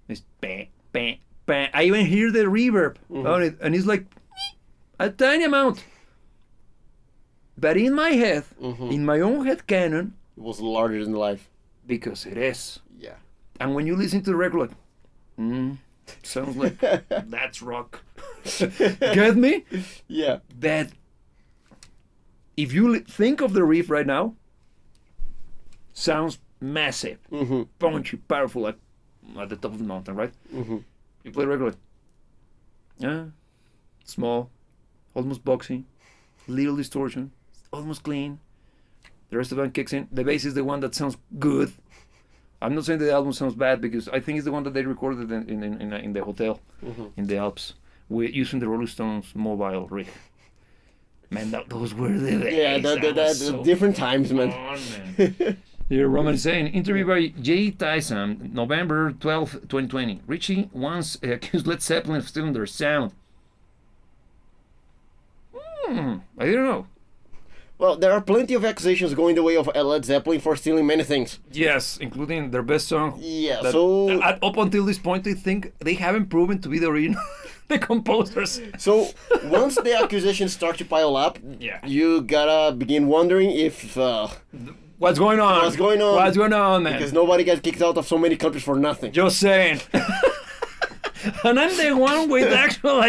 It's bang, bang, bang. I even hear the reverb on it, and it's like a tiny amount. But in my head, in my own head canon, It was larger than life. because it is. Yeah. And when you listen to the record, like, sounds like that's rock. Get me? Yeah. That if you think of the riff right now, sounds massive, punchy, powerful, like at the top of the mountain, right? You play regular, small, almost boxy, little distortion, almost clean. The rest of it kicks in. The bass is the one that sounds good. I'm not saying the album sounds bad because I think it's the one that they recorded in the hotel in the Alps using the Rolling Stones mobile rig. Man, those were the days. Yeah, That was so different times, man. fun, man. Here, Roman is saying, interview by Jay Tyson, November 12, 2020. Richie once accused Led Zeppelin of stealing their sound. I didn't know. Well, there are plenty of accusations going the way of Led Zeppelin for stealing many things. Yes, including their best song. Yeah, that, so... up until this point, I think they haven't proven to be the original, the composers. So, once the accusations start to pile up, Yeah. you gotta begin wondering if... What's going on? What's going on? What's going on, man? Because nobody gets kicked out of so many countries for nothing. Just saying. And I'm the one with actual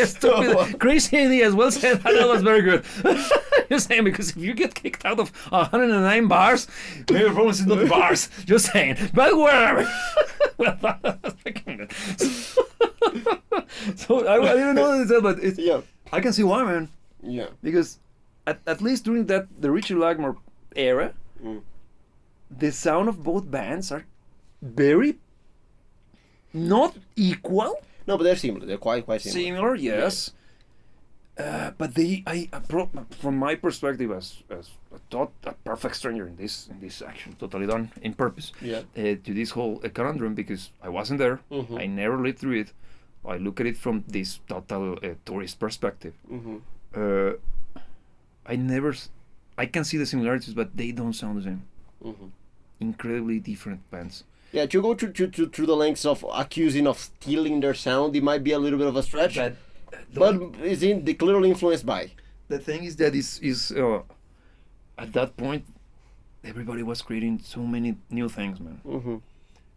stupid, crazy ideas. Well said. That was very good. Just saying, because if you get kicked out of 109 bars, maybe the problem is not the bars. Just saying. But whatever. So I didn't know what it said, but it's, Yeah. I can see why, man. Yeah. Because at least during the Richie Blackmore era, the sound of both bands are very not equal. No, but they're similar. They're quite similar. Similar, yes. But from my perspective, as I thought a perfect stranger in this action, totally done in purpose. Yeah. To this whole conundrum, because I wasn't there, I never lived through it. I look at it from this total tourist perspective. I can see the similarities, but they don't sound the same. Incredibly different bands. Yeah, to go through the lengths of accusing of stealing their sound, it might be a little bit of a stretch. But they clearly influenced by. The thing is that is at that point, everybody was creating so many new things, man.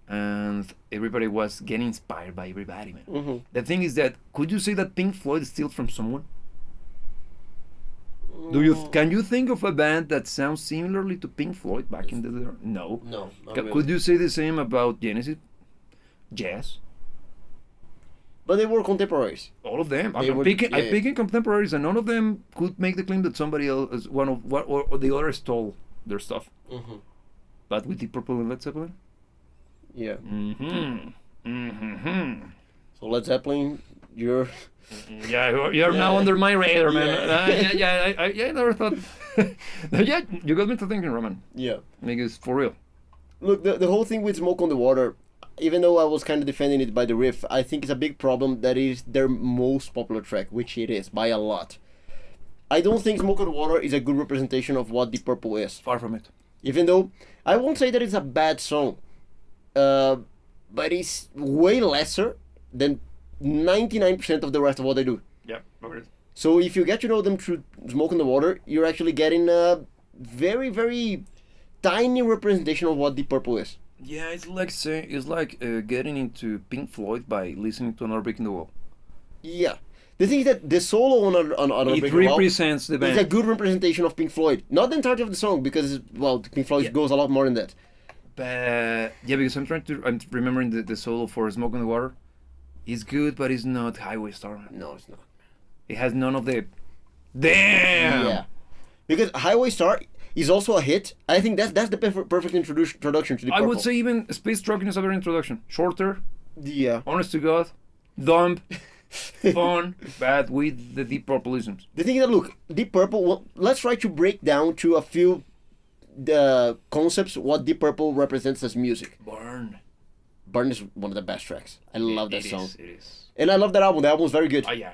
And everybody was getting inspired by everybody, man. The thing is that, could you say that Pink Floyd steals from someone? Can you think of a band that sounds similarly to Pink Floyd back in the day? No. No. Not Could really. you say the same about Genesis? Yes. But they were contemporaries. All of them. They I'm were- picking yeah. contemporaries, and none of them could make the claim that somebody else, or the other stole their stuff. But with Deep Purple and Led Zeppelin. Yeah. Mm-hmm. So Led Zeppelin, you're. Yeah, you're now under my radar, man. I never thought. Yeah, you got me to thinking, Roman. Yeah. Because for real. Look, the whole thing with Smoke on the Water, even though I was kind of defending it by the riff, I think it's a big problem that it is their most popular track, which it is, by a lot. I don't think Smoke on the Water is a good representation of what Deep Purple is. Far from it. Even though, I won't say that it's a bad song, but it's way lesser than 99% of the rest of what they do. Yeah, agreed. So if you get to know them through Smoke on the Water, you're actually getting a very, very tiny representation of what Deep Purple is. Yeah, it's like getting into Pink Floyd by listening to Another Brick in the Wall. Yeah. The thing is that the solo on It Break the Wall represents the is a band. good representation of Pink Floyd. Not the entirety of the song, because, well, Pink Floyd Yeah. goes a lot more than that. But yeah, because I'm remembering the solo for Smoke on the Water. It's good, but it's not Highway Star. No, it's not. It has none of the damn. Yeah. Because Highway Star is also a hit. I think that's the perfect introduction to the I Purple. would say even Space Trucking is a better introduction. Shorter, Yeah. honest to God, dumb, fun, but with the Deep Purpleisms. The thing is that, look, Deep Purple, well, let's try to break down to a few concepts what Deep Purple represents as music. Burn. Burn is one of the best tracks. I love that song. It is. And I love that album. The album is very good. Oh yeah.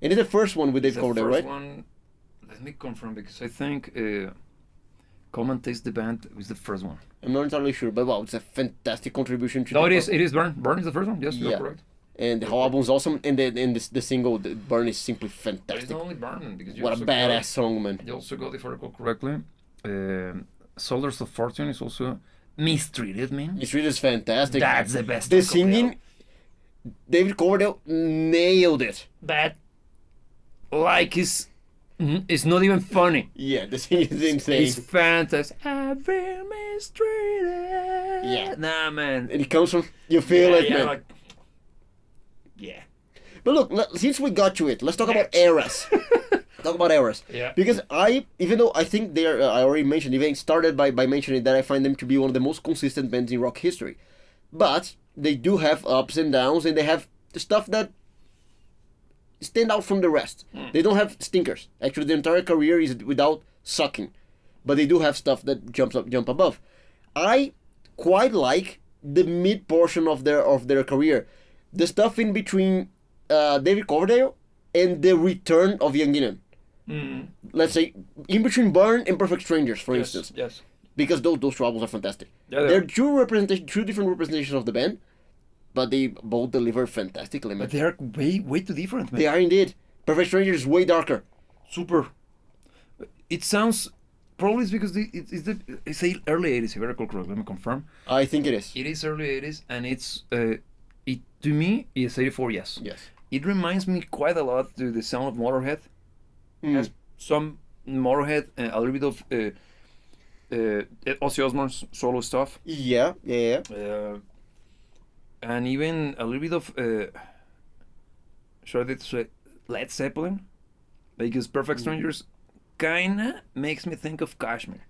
And it's the first one with Dave The Coverdale, first right? one, let me confirm because I think Come and Taste the Band is the first one. I'm not entirely sure, but wow, it's a fantastic contribution to No, Deep it is. Purple. It is Burn. Burn is the first one. Yes, Yeah. you're correct. And the whole album's awesome. And the single, the Burn, is simply But it's fantastic. not only Burn because you What a also badass song, man. You also got, if I recall correctly, Soldiers of Fortune is also Mistreated, man. It's really fantastic. That's the best. The of Coverdale. singing, David Coverdale nailed it. But like it's not even funny. Yeah, the singing is insane. It's fantastic. I've been mistreated. Yeah. Nah, man. And it comes from, you feel it, man. Like, yeah. But look, since we got to it, let's talk about Next. eras. Talk about eras. Yeah. Because even though I think they're, I already mentioned, even started by mentioning that I find them to be one of the most consistent bands in rock history. But they do have ups and downs, and they have the stuff that stand out from the rest. They don't have stinkers. Actually, their entire career is without sucking. But they do have stuff that jump above. I quite like the mid portion of their career. The stuff in between David Coverdale and the return of Young Gillan. Let's say in between Burn and Perfect Strangers, for instance, Yes. because those two albums are fantastic. Yeah, They're two different representations of the band, but they both deliver fantastically, man. But they are way too different, man. They are indeed. Perfect Strangers is way darker. Super. It sounds probably it's because it's the early 80s, if I recall correctly. Let me confirm. I think it is. It is early 80s, and it's It to me is 84. Yes. Yes. It reminds me quite a lot to the sound of Motorhead. Has some Motorhead, a little bit of Ozzy Osbourne's solo stuff, Yeah, yeah, and even a little bit of should I say Led Zeppelin, because Perfect Strangers kinda makes me think of Kashmir.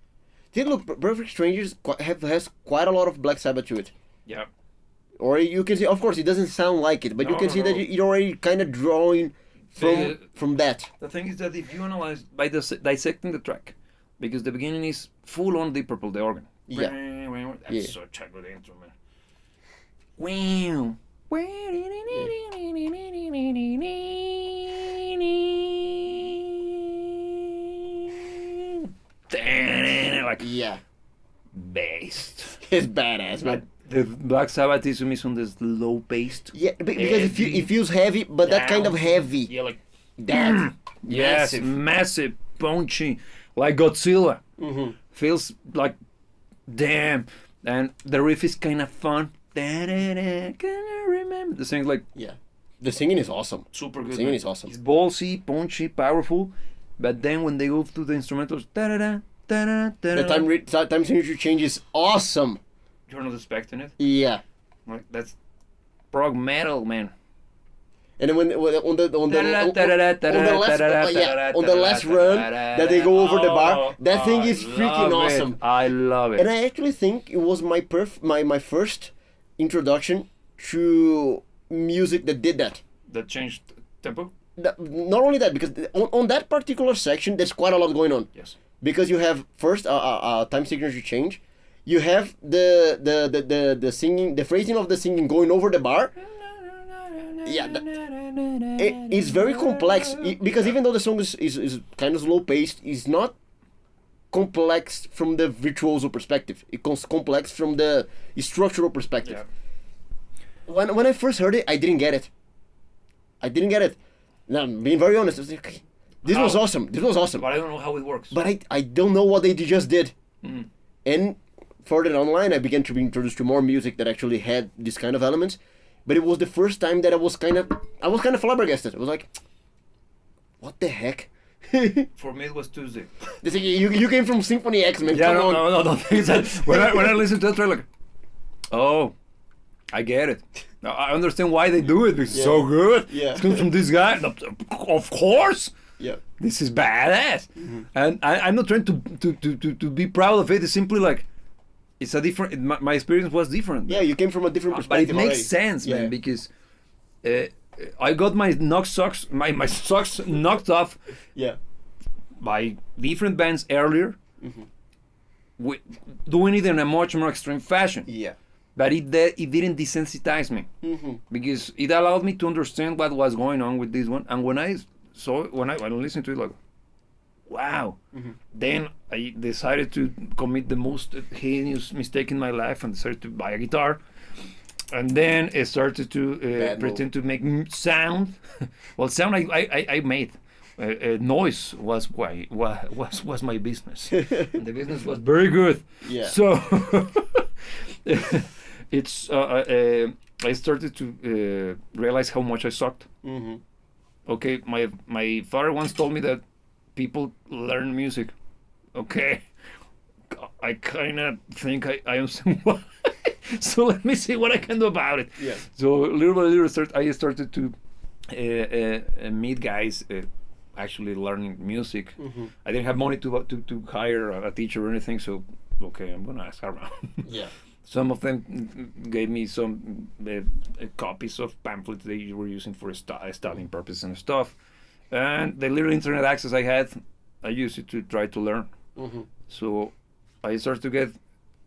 See, look, Perfect Strangers has quite a lot of Black Sabbath to it. Yeah. Or you can see, of course, it doesn't sound like it, but you No, can no, see that no. you're already kind of drawing from that. The thing is that if you analyze by dissecting the track, because the beginning is full on Deep Purple, the organ. Yeah. That's Yeah. such a good intro, man. Wow. Like Yeah, based. it's badass, man. The Black Sabbath is on the slow paced. Yeah, because it feels heavy, but that kind of heavy. Yeah, like That. yes, Massive. massive, punchy, like Godzilla. Mm-hmm. Feels like damn, and the riff is kind of fun. Can you remember the thing's like Yeah. The singing is awesome. super good. Singing man. is awesome. It's ballsy, punchy, powerful, but then when they go to the instrumentals, The time signature change is awesome. you're not expecting it. Yeah. Like that's prog metal, man. And then when on the last run that they go over the bar, that thing is freaking awesome. I love it. And I actually think it was my first introduction to music that did that. That changed tempo. Not only that, because on that particular section, there's quite a lot going on. Yes. Because you have first a time signature change, you have the singing, the phrasing of the singing going over the bar. Yeah, it's very complex because even though the song is kind of slow paced, it's not complex from the virtuoso perspective. It's complex from the structural perspective. Yeah. When I first heard it, I didn't get it. Now, being very honest, I was like, okay, this was awesome. This was awesome. But I don't know how it works. But I don't know what they just did. Mm. And further down the line, I began to be introduced to more music that actually had this kind of elements. But it was the first time that I was kind of flabbergasted. I was like, what the heck? For me, it was Tuesday. This, you came from Symphony X, man. Yeah, Come on. no. Things that when I listen to that trailer, oh, I get it. Now I understand why they do it because it's so good. Yeah. It comes from this guy. Of course. Yeah. This is badass. And I'm not trying to be proud of it. It's simply like it's a different. My experience was different. Yeah, you came from a different But perspective. it makes already. sense, man, Yeah. because I got my socks knocked off Yeah. by different bands earlier, doing it in a much more extreme fashion. Yeah. But it didn't desensitize me because it allowed me to understand what was going on with this one. And when I listened to it, like, wow. Then I decided to commit the most heinous mistake in my life and decided to buy a guitar. And then I started to pretend to make sound. Well, sound I made. Noise was my business, and the business was very good. Yeah. So it's I started to realize how much I sucked. Okay, my father once told me that people learn music. Okay, I kind of think I understand why. So let me see what I can do about it. Yeah. So little by little, I started to meet guys actually learning music. I didn't have money to hire a teacher or anything, so okay, I'm gonna ask around. Yeah. Some of them gave me some copies of pamphlets they were using for studying purposes and stuff. And the little internet access I had, I used it to try to learn. So I started to get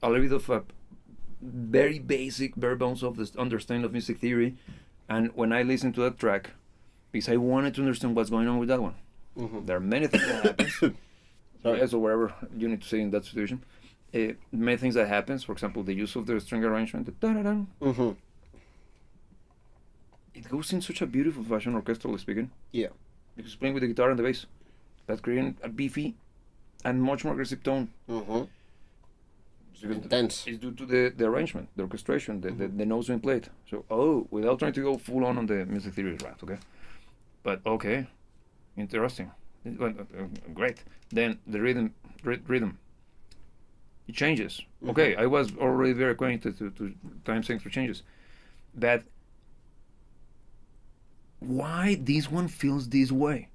a little bit of a very basic bare bones of the understanding of music theory. And when I listened to that track, because I wanted to understand what's going on with that one. There are many things that happen. Yes, or whatever you need to say in that situation. Many things that happens. For example, the use of the string arrangement. It goes in such a beautiful fashion, orchestrally speaking. Yeah. Because playing with the guitar and the bass, that's creating a beefy and much more aggressive tone. intense. It's due to the arrangement, the orchestration, the notes being played. So, without trying to go full on the music theory route, okay? But, okay, interesting. Great. Then the rhythm, it changes. Okay, I was already very acquainted to time signature changes. But why this one feels this way?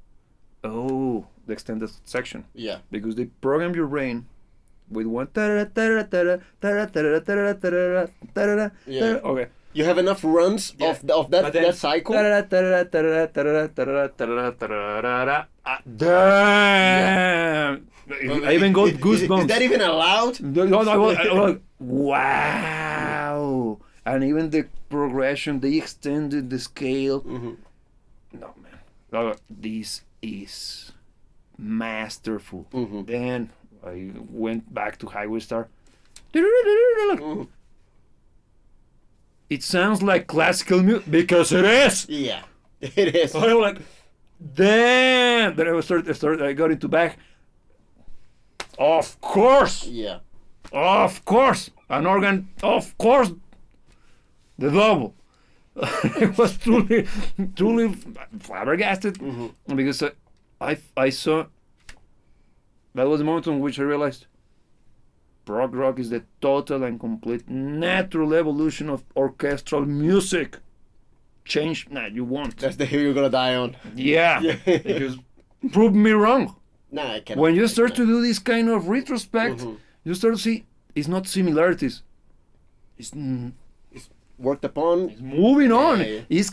Oh, the extended section. Yeah. Because they program your brain with one. Yeah. Okay. You have enough runs of that cycle. Damn! I even got goosebumps. Is that even allowed? No, I was like, wow! And even the progression, they extended the scale. No, man. This is masterful. Then I went back to Highway Star. It sounds like classical music because it is. Yeah, it is. So I'm like, damn. Then I got into back. Of course. Yeah. Of course. An organ. Of course. The double. It was truly flabbergasted because I saw. That was the moment on which I realized prog rock is the total and complete natural evolution of orchestral music. Change, you won't. That's the hill you're gonna die on. Yeah. Because prove me wrong. Nah, I cannot. When you start to do this kind of retrospect, you start to see it's not similarities. It's Worked upon. moving on. Yeah. It's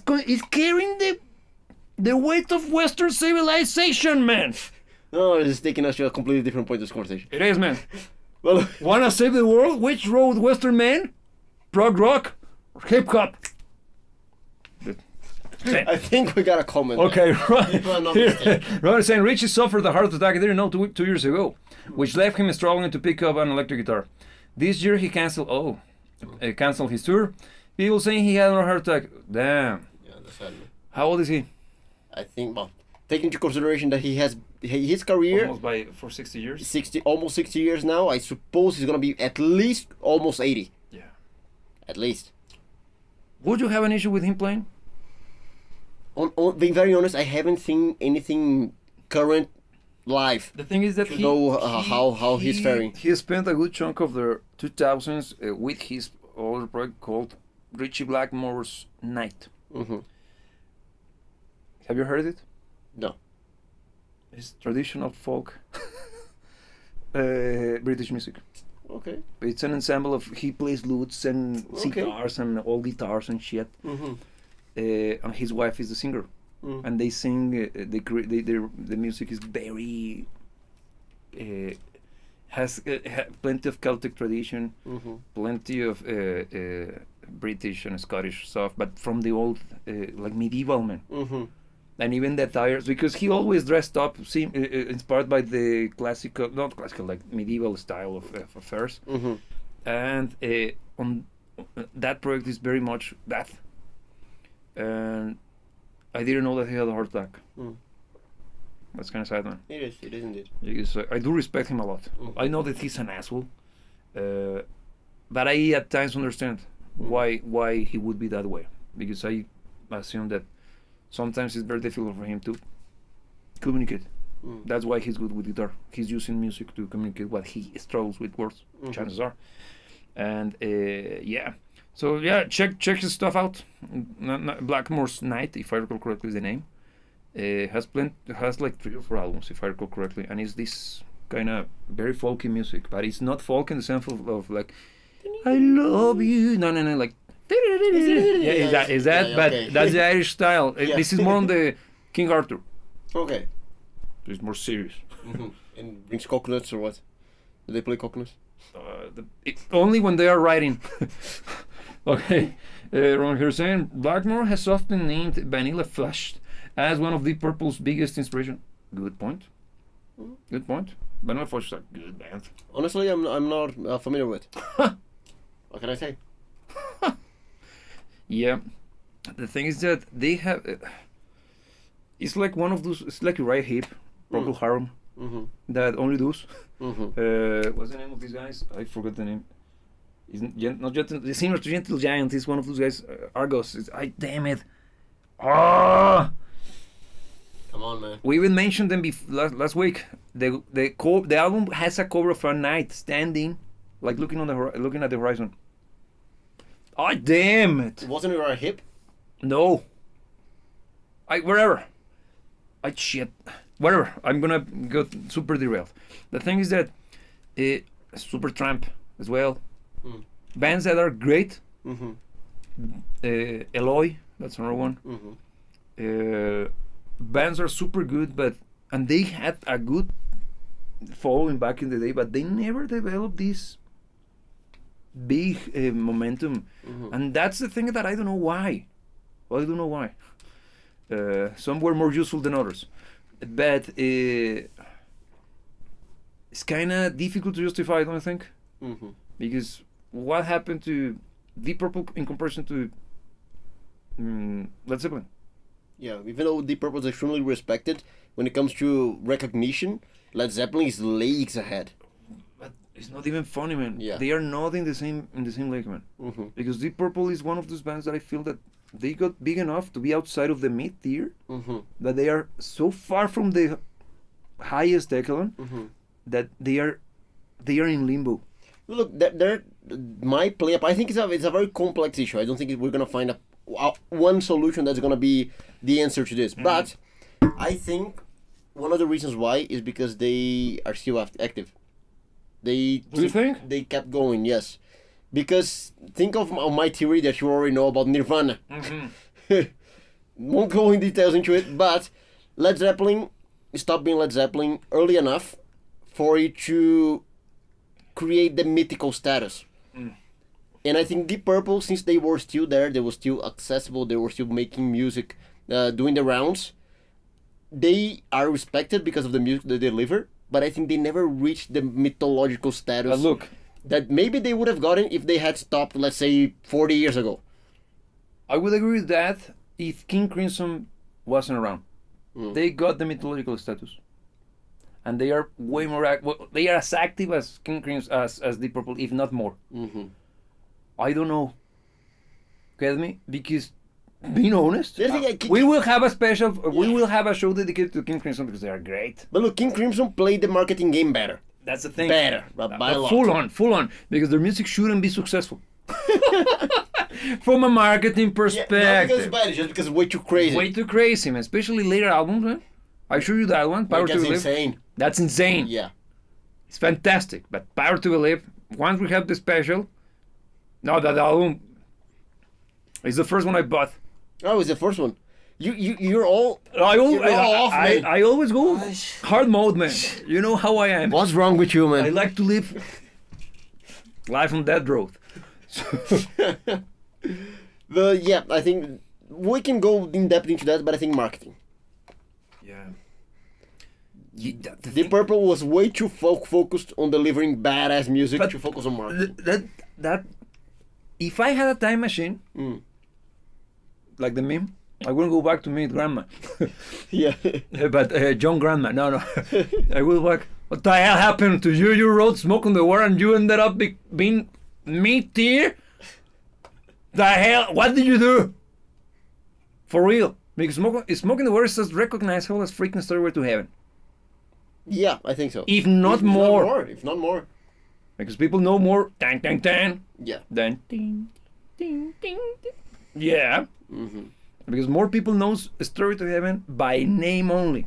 carrying the weight of Western civilization, man. No, it's taking us to a completely different point of this conversation. It is, man. Well, Wanna save the world? Which road, Western man? Prog rock or hip hop? I think we got a comment. Okay, right. If I'm not mistaken. Robert saying Richie suffered a heart attack. I didn't know 2 years ago, which left him struggling to pick up an electric guitar. This year he canceled his tour. People saying he had a heart attack. Damn. Yeah, that's sad, man. How old is he? I think, well, taking into consideration that he has his career Almost for 60 years. almost 60 years now, I suppose he's gonna be at least almost 80. Yeah. At least. Would you have an issue with him playing? Being very honest, I haven't seen anything current live. The thing is that To know how he's faring. He spent a good chunk of the 2000s with his older project called Richie Blackmore's Night. Have you heard it? No. It's traditional folk British music. Okay. It's an ensemble of he plays lutes and sitars and all guitars and shit. And his wife is the singer, and they sing. The music is very has plenty of Celtic tradition, plenty of British and Scottish stuff, but from the old like medieval man. And even the attires, because he always dressed up, inspired by the not classical, like medieval style of affairs. And on that project is very much that. And I didn't know that he had a heart attack. That's kind of sad, man. It is indeed. Because I do respect him a lot. I know that he's an asshole, but I at times understand why he would be that way. Because I assume that sometimes it's very difficult for him to communicate. That's why he's good with guitar. He's using music to communicate what he struggles with words. Chances are, and yeah. So yeah, check his stuff out. Blackmore's Night, if I recall correctly, is the name. Has like 3 or 4 albums, if I recall correctly, and it's this kind of very folky music, but it's not folk in the sense of like I love you. No, like. Yeah, is that? But okay. That's the Irish style. This is more on the King Arthur. Okay. It's more serious. And brings coconuts or what? Do they play coconuts? Only when they are writing. Okay. Ron here saying Blackmore has often named Vanilla Flush as one of Deep Purple's biggest inspiration. Good point. Good point. Vanilla Flush is a good band. Honestly, I'm not familiar with. What can I say? Yeah. The thing is that they have. It's like one of those. It's like Uriah Heep, Procol Harum, that only those. What's the name of these guys? I forgot the name. Not Gentle, similar to Gentle Giant. Is one of those guys. Argos. Damn it. Oh. Come on, man. We even mentioned them last week. The album has a cover of a knight standing, like looking at the horizon. Oh, damn it! Wasn't it our hip? No. Wherever. Shit. Whatever. I'm gonna go super derailed. The thing is that Super Tramp as well. Bands that are great. Eloy, that's another one. Bands are super good, and they had a good following back in the day, but they never developed this big momentum, and that's the thing that I don't know why. Well, I don't know why. Some were more useful than others, but it's kind of difficult to justify, don't you think? Because what happened to Deep Purple in comparison to Led Zeppelin? Yeah, even though Deep Purple is extremely respected when it comes to recognition, Led Zeppelin is leagues ahead. But it's not even funny, man. Yeah. They are not in the same league, man. Because Deep Purple is one of those bands that I feel that they got big enough to be outside of the mid tier, that they are so far from the highest echelon that they are in limbo. Look, my play up. I think it's a very complex issue. I don't think we're gonna find one solution that's gonna be the answer to this. But I think one of the reasons why is because they are still active. Do you think? They kept going? Yes, because think of my theory that you already know about Nirvana. Won't go in details into it, but Led Zeppelin stopped being Led Zeppelin early enough for it to create the mythical status. And I think Deep Purple, since they were still there, they were still accessible, they were still making music, doing the rounds, they are respected because of the music they deliver, but I think they never reached the mythological status that maybe they would have gotten if they had stopped, let's say, 40 years ago. I would agree with that if King Crimson wasn't around. They got the mythological status. And they are way more they are as active as King Crimson as Deep Purple, if not more. I don't know. Get me? Because being honest, we will have a special. We will have a show dedicated to King Crimson because they are great. But look, King Crimson played the marketing game better. That's the thing. Better, by a lot. Full on, because their music shouldn't be successful. From a marketing perspective. Yeah, not because it's bad, just because it's way too crazy. Way too crazy, man. Especially later albums, man. I show you that one. Power to Believe. That's insane. That's insane. Yeah. It's fantastic. But Power to Believe, once we have the special, no, that album is the first one I bought. Oh, it's the first one. You're all off, man. I always go hard mode, man. You know how I am. What's wrong with you, man? I like to live life on that road. Yeah, I think we can go in depth into that, but I think marketing. Yeah. Deep Purple was way too focused on delivering badass music to focus on marketing. That if I had a time machine, like the meme, I wouldn't go back to meet grandma. Yeah. But John Grandma, no. I will back. What the hell happened to you? You wrote Smoke on the Water and you ended up being mid-tier? The hell? What did you do? For real. Because Smoke in the Water is as recognizable as freaking Stairway to Heaven. Yeah, I think so. If not more. If not more. Because people know more. Dang, dang, dang. Yeah. Then. Ding, ding, ding, ding. Yeah. Because more people knows Stairway to Heaven by name only.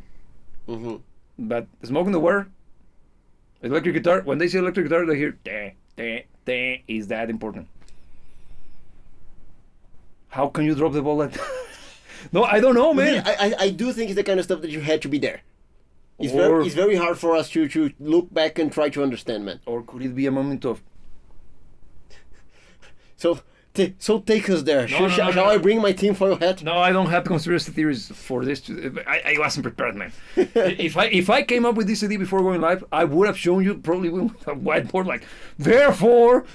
But Smoke in the Water, electric guitar, when they see electric guitar, they hear dang, dang, dang. Is that important? How can you drop the ball like that? No, I don't know, man. I do think it's the kind of stuff that you had to be there. It's very hard for us to look back and try to understand, man. Or could it be a moment of... So take us there. Shall I bring my tinfoil hat? No, I don't have conspiracy theories for this. I wasn't prepared, man. If I came up with this idea before going live, I would have shown you probably with a whiteboard like, therefore,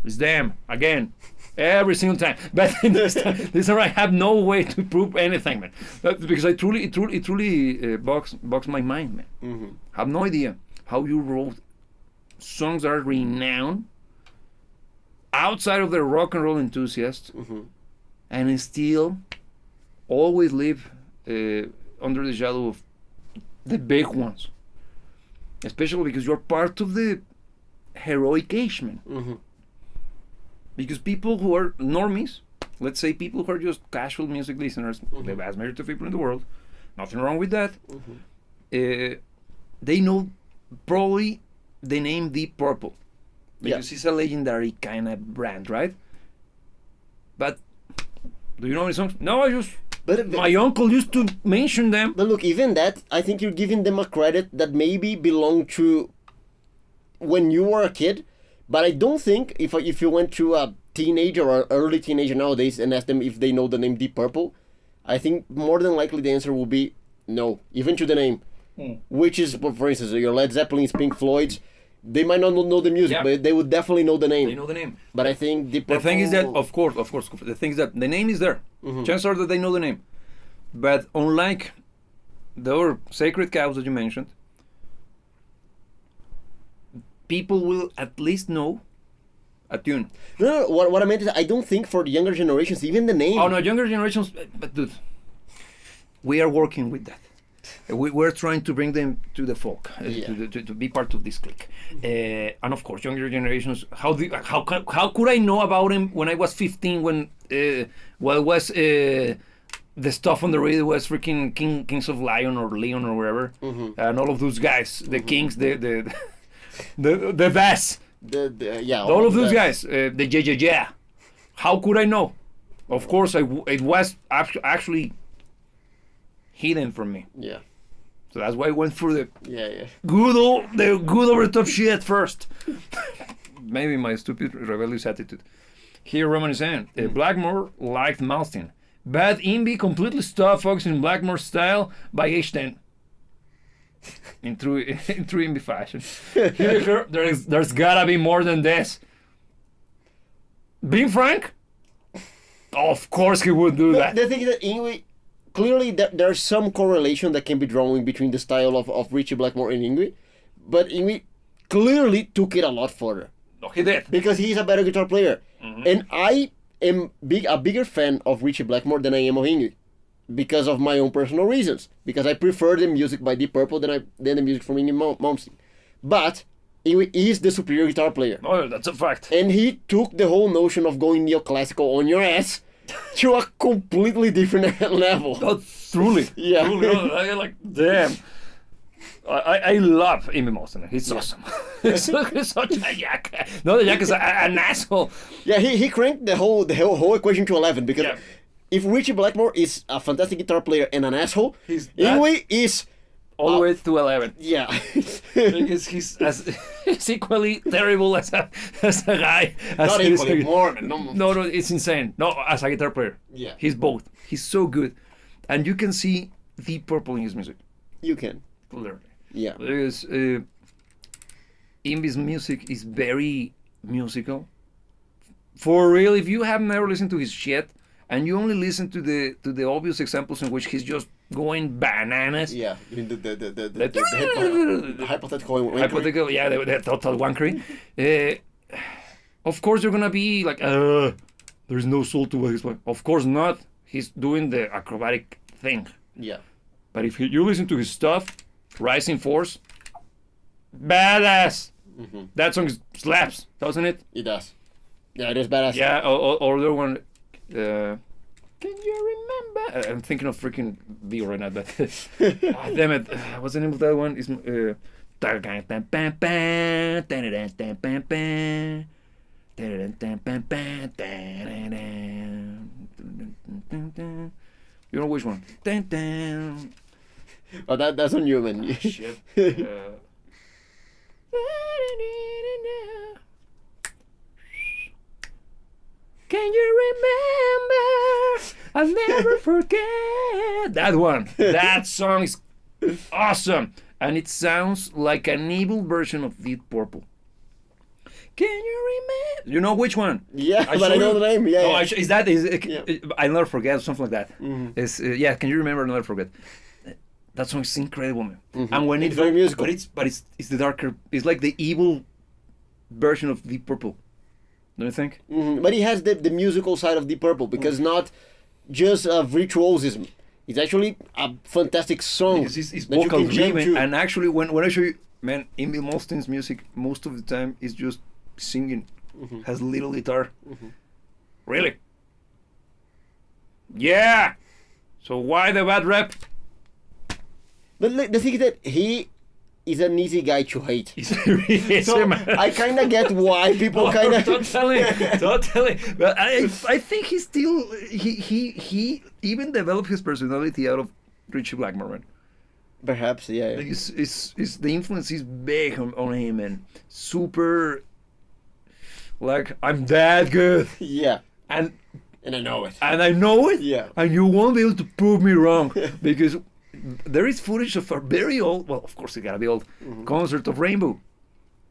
it's them again. Every single time, but this time I have no way to prove anything, man. Because it truly bogs my mind, man. I have no idea how you wrote songs that are renowned outside of the rock and roll enthusiasts, Mm-hmm. and still always live under the shadow of the big ones. Especially because you're part of the heroic age, man. Mm-hmm. Because people who are normies, let's say people who are just casual music listeners, the vast majority of people in the world, nothing wrong with that, they know probably the name Deep Purple. Because it's a legendary kind of brand, right? But do you know any songs? No, my uncle used to mention them. But look, even that, I think you're giving them a credit that maybe belonged to when you were a kid. But I don't think if you went to a teenager or early teenager nowadays and asked them if they know the name Deep Purple, I think more than likely the answer will be no, even to the name. Which is, for instance, your Led Zeppelin's, Pink Floyd's, they might not know the music, but they would definitely know the name. They know the name. But I think Deep Purple... The thing is that, of course, the thing is that the name is there. Chances are that they know the name. But unlike the other sacred cows that you mentioned, people will at least know a tune. No, what I meant is I don't think for the younger generations, even the name... Oh, no, younger generations... But dude, we are working with that. We're trying to bring them to the folk, to be part of this clique. And of course, younger generations, how could I know about him when I was 15, when it was the stuff on the radio was freaking Kings of Lion or Leon or wherever, and all of those guys, the Kings, the Bass, all of those guys, the yeah. How could I know? Of course, it was actually hidden from me. Yeah. So that's why I went for the good over the top shit first. Maybe my stupid rebellious attitude. Here Roman is saying, Blackmore liked Malmsteen. Bad indie completely stopped focusing on Blackmore style by age 10. In true indie fashion. Here, there's gotta be more than this. Being frank, of course he would do that. The thing is that Ingrid, clearly there's some correlation that can be drawn between the style of Richie Blackmore and Ingrid, but Ingrid clearly took it a lot further. No, he did. Because he's a better guitar player. And I am a bigger fan of Richie Blackmore than I am of Ingrid. Because of my own personal reasons. Because I prefer the music by Deep Purple than the music from Ingrid Malmsteen. But Ingrid is the superior guitar player. Oh, that's a fact. And he took the whole notion of going neoclassical on your ass to a completely different level. Oh, truly. Yeah. Truly. I like, damn. I love Amy Malmsteen. He's awesome. He's such a jack. No, the jack is an asshole. Yeah, he cranked the whole equation to 11 because if Richie Blackmore is a fantastic guitar player and an asshole, Ingrid is all the way to 11. Yeah. Because he's equally terrible as a guy. Not equally, more. No, it's insane. No, as a guitar player. Yeah. He's both. He's so good. And you can see Deep Purple in his music. You can. Clearly. Yeah. Because Imbi's music is very musical. For real, if you have never listened to his shit, and you only listen to the obvious examples in which he's just going bananas. Yeah, the hypothetical. Yeah, the total wankery. Of course, you're gonna be like, there's no soul to what he's playing. Of course not. He's doing the acrobatic thing. Yeah. But if you listen to his stuff, Rising Force, badass. That song slaps, doesn't it? It does. Yeah, it is badass. Yeah, or the one. Can you remember? I'm thinking of freaking B right now, but damn it, what's the name of that one? It's you know which one? Oh, that's on you, man. Shit. Can you remember? I'll never forget. That one. That song is awesome. And it sounds like an evil version of Deep Purple. Can you remember? You know which one? Yeah, but I know the name. Yeah, oh, yeah. I'll never forget, something like that. It's, yeah, can you remember? I'll never forget. That song is incredible, man. And when it's very musical. But it's the darker, it's like the evil version of Deep Purple. Don't you think? But he has the musical side of Deep Purple because not just virtuosism. It's actually a fantastic song. Because it's that you vocal can jam driven, to. and actually, when I show you, man, Emil Malmsteen's music most of the time is just singing, has little guitar. Really? Yeah. So why the bad rep? But the thing is that he is an easy guy to hate. Yes, So man. I kind of get why people kind of. Don't tell him. Don't tell him. But I think he still he even developed his personality out of Richie Blackmore, man. Perhaps, yeah. Like it's the influence is big on him, and super. Like, I'm that good, Yeah. and And I know it. I know it, Yeah. and you won't be able to prove me wrong because there is footage of a very old, well, of course it gotta be old, concert of Rainbow.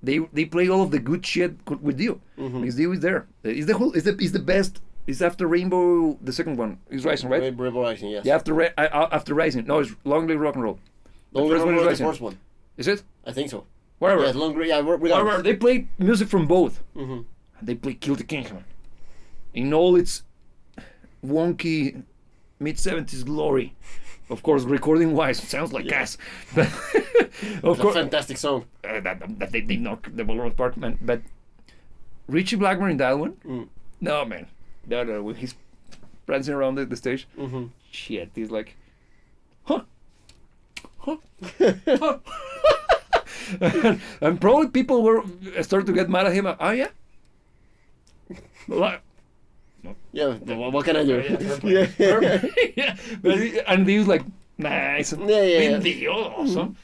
They play all of the good shit with Dio because Dio is there. Is the best. It's after Rainbow, the second one is Rising, right? Rebel Rising, yes. Yeah, after Rising. No, it's Long Live Rock and Roll. Long first one is Roll is Rising. the first one. Is it? I think so. Whatever. Yeah, Long yeah, Whatever. They play music from both. Mhm. And they play Kill the King, man. In all its wonky mid-70s glory. Of course, recording-wise, it sounds like gas. But of It's a course, fantastic song. that they knock the ball out of the park, man. But Richie Blackmore in that one, no, man. No, when he's prancing around the stage, shit, he's like, huh. and probably people were started to get mad at him. Oh yeah. Like, Yeah, what can I do? yeah. Yeah. But and he was like, nice. Yeah. Dio, awesome.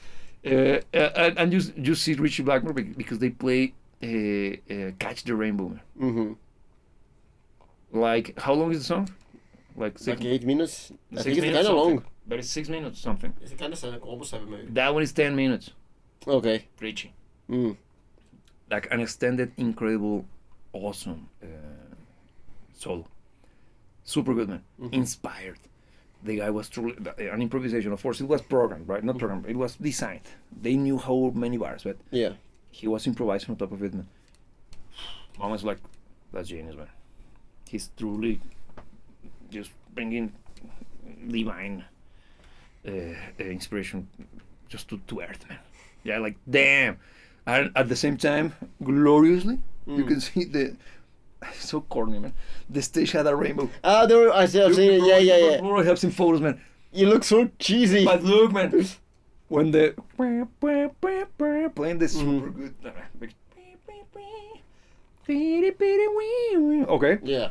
And you see Richie Blackmore because they play Catch the Rainbow, man. Mm-hmm. Like, how long is the song? Like 6 Like 8 minutes? I 6 think it's minutes kind of something. long. But it's 6 minutes something. It's kind of almost 7 maybe. That one is 10 minutes. Okay. Richie. Mm. Like an extended, incredible, awesome solo. Super good, man. Inspired. The guy was truly an improvisation. Of course, it was programmed, right? Not programmed. It was designed. They knew how many bars, but Yeah. he was improvising on top of it, man. Moments like, that's genius, man. He's truly just bringing divine inspiration just to earth, man. Yeah, like, damn. And at the same time, gloriously, you can see the... So corny, man. The stage had a rainbow. Ah, there I've seen it. Yeah. Laura have seen photos, man. You look so cheesy. But look, man. When the... Playing this super good... Okay. Yeah.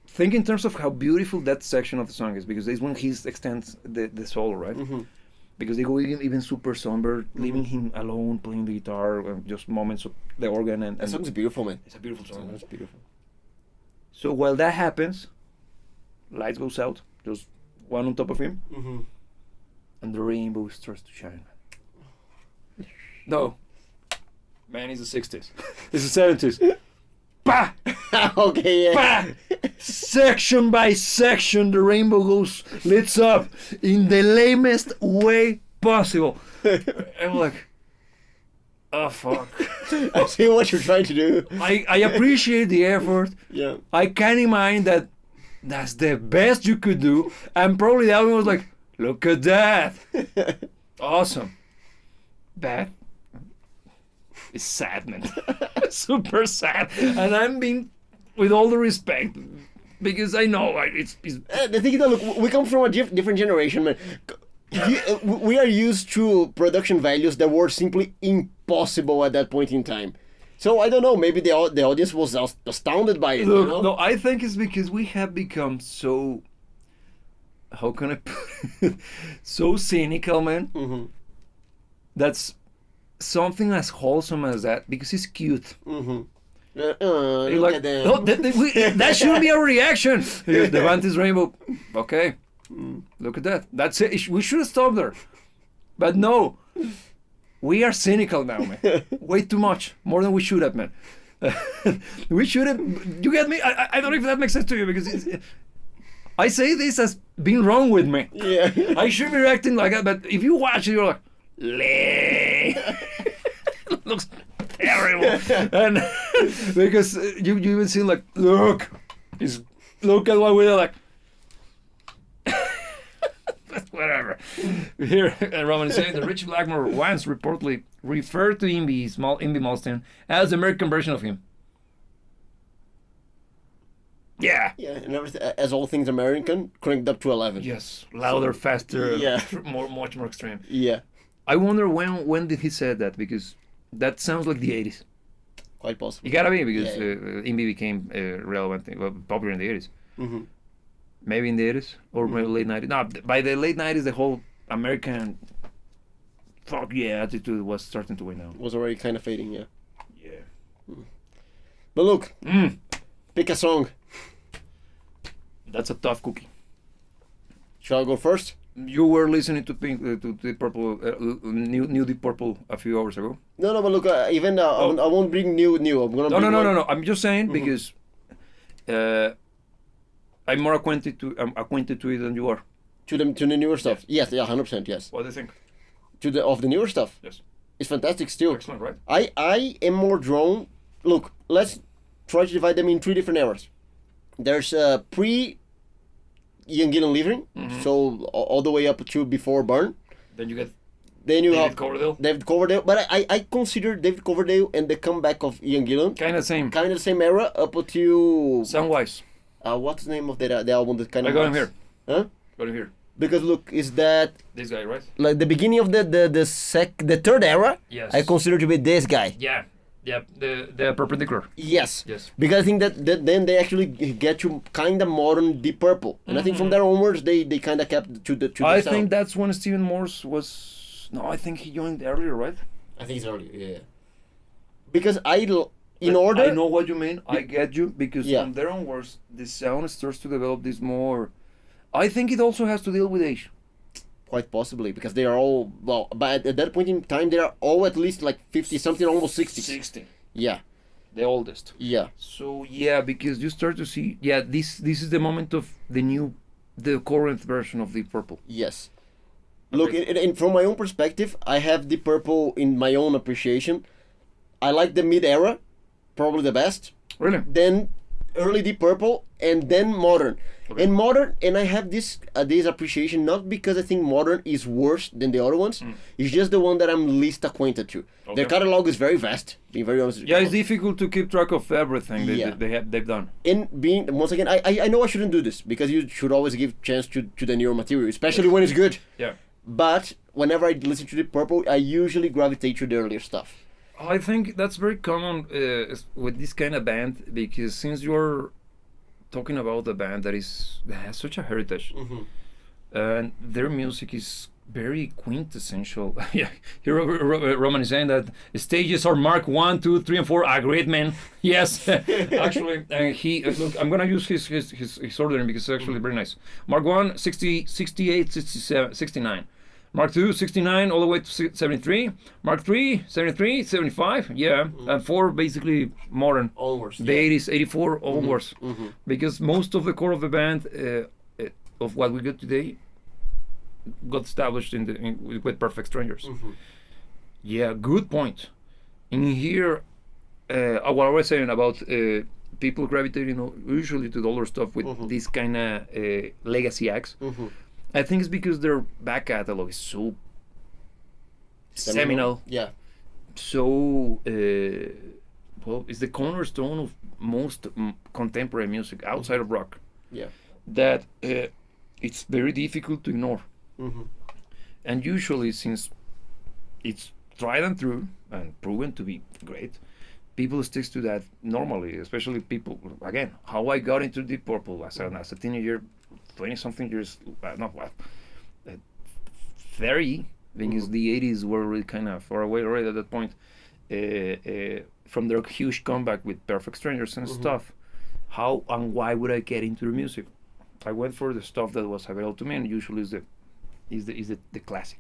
Think in terms of how beautiful that section of the song is, because it's when he extends the solo, right? Because they go even super somber, leaving him alone playing the guitar, and just moments of the organ, and That song's beautiful, man. it's a beautiful song. It's beautiful. So while that happens, lights goes out, just one on top of him, and the rainbow starts to shine. No, man, it's the 60s. It's the 70s. Bah! Okay, yeah. Bah! Section by section, the rainbow goes lights up in the lamest way possible. I'm like, oh fuck. I see what you're trying to do. I appreciate the effort. Yeah. I can imagine that that's the best you could do. And probably the other one was like, look at that. Awesome. Bad. It's sad, man. Super sad. And I'm being, with all the respect, because I know it's The thing is that, look, we come from a different generation, man. We are used to production values that were simply impossible at that point in time. So I don't know, maybe the audience was astounded by it. Look, you know? no, I think it's because we have become so, how can I put it? So cynical, man. That's something as wholesome as that, because it's cute. You're You're like, like, no, that should be our reaction. The band is rainbow. Okay, look at that. That's it. We should have stopped there. But no, we are cynical now, man. Way too much, more than we should have, man. We should have. You get me? I don't know if that makes sense to you, because I say this as being wrong with me. Yeah. I should be reacting like that, but if you watch it, you're like, lame. Looks terrible. And because you even see like, look at what we did, like. Whatever. Here, Roman is saying that Richie Blackmore once reportedly referred to Yngwie Malmsteen as the American version of him. Yeah. Yeah, and everything, as all things American, cranked up to 11. Yes, louder, faster, Yeah. much more extreme. Yeah, I wonder when did he say that, because that sounds like the 80s. quite possible. It gotta be, because Yeah. Yngwie became relevant, popular in the 80s. Mm-hmm. Maybe in the 80s or maybe late 90s. No, by the late 90s, the whole American fuck yeah attitude was starting to win out. Was already kind of fading, yeah. Yeah. But look, pick a song. That's a tough cookie. Shall I go first? You were listening to Pink, to Deep Purple, new Deep Purple a few hours ago. No, but look, even I won't bring new. I'm gonna. No, bring no. one- I'm just saying because I'm more acquainted to it than you are. To the newer stuff. Yes, yeah, 100%. Yes. What do you think? To the newer stuff. Yes. It's fantastic still. Excellent, right? I am more drawn. Look, let's try to divide them in 3 different eras. There's pre Ian Gillan leaving, so all the way up to before Burn. Then you get Then you David have Coverdale. David Coverdale, but I consider David Coverdale and the comeback of Ian Gillan Kind of same. kind of the same era up to Sound-wise. what's the name of the album that kind I of got him here. Huh? Got him here. Because look, is that This guy, right? like the beginning of the third era? Yes. I consider to be this guy. Yeah. Yeah. The perpendicular. Yes. Yes. Because I think that then they actually get to kind of modern Deep Purple, and I think from there onwards they kind of kept to the I sound. think that's when Stephen Morse was. No, I think he joined earlier, right? I think it's earlier, yeah. Because I know what you mean. I get you, because Yeah. from there onwards, the sound starts to develop this more. I think it also has to deal with age. quite possibly because they are all well, but at that point in time they are all at least like 50 something, almost 60. 60. Yeah, The oldest. yeah, So yeah, because you start to see, this is the moment of the current version of Deep Purple. yes. Look, Agreed. in from my own perspective, I have Deep Purple in my own appreciation. I like the mid era, probably the best. Really? Then early Deep Purple, and then modern. Okay. And modern, and I have this appreciation not because I think modern is worse than the other ones. It's just the one that I'm least acquainted to. Okay. Their catalog is very vast. Being very honest. with Yeah, you. it's difficult to keep track of everything Yeah. they've done. And being once again, I know I shouldn't do this because you should always give chance to the newer material, especially when it's good. Yeah. But whenever I listen to Deep Purple, I usually gravitate to the earlier stuff. I think that's very common with this kind of band, because since you're talking about a band that has such a heritage, and their music is very quintessential. Yeah, here Roman is saying that stages are Mark 1, 2, 3, and 4. Agreed, man. Yes, actually, he look. I'm gonna use his ordering because it's actually very nice. Mark 1, 60, 68, 67, 69. Mark 2, 69 all the way to 73. Mark 3, 73, 75. Yeah, and 4 basically modern. Onwards. The 80s, 84 onwards. Because most of the core of the band, of what we got today, got established with Perfect Strangers. Yeah, good point. In here, what I was saying about people gravitating usually to the older stuff with this kind of legacy acts, I think it's because their back catalog is so seminal. Yeah. So well, it's the cornerstone of most contemporary music outside of rock, Yeah. that it's very difficult to ignore. And usually, since it's tried and true and proven to be great, people sticks to that normally, especially people, again, how I got into Deep Purple as a teenager, 20 something years, not what, 30, because the 80s were really kind of far away already at that point, from their huge comeback with Perfect Strangers and stuff. How and why would I get into the music? I went for the stuff that was available to me, and usually is the classic.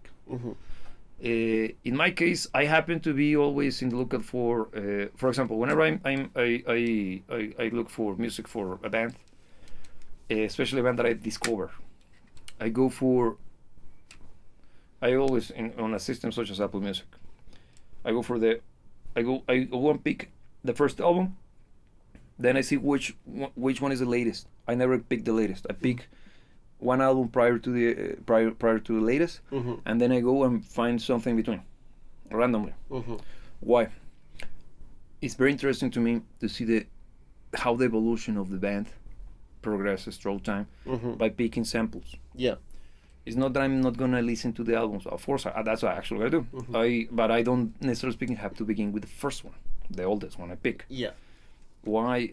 In my case, I happen to be always in the lookout for example, whenever I look for music for a band, especially a band that I discover, I always on a system such as Apple Music, I go for the go and pick the first album. Then I see which one is the latest. I never pick the latest. I pick one album prior to the prior to the latest, and then I go and find something in between, randomly. Why? It's very interesting to me to see how the evolution of the band progresses through time by picking samples. Yeah. It's not that I'm not gonna listen to the albums. Of course, that's what actually I do. But I don't necessarily speaking have to begin with the first one, the oldest one I pick. Yeah. Why?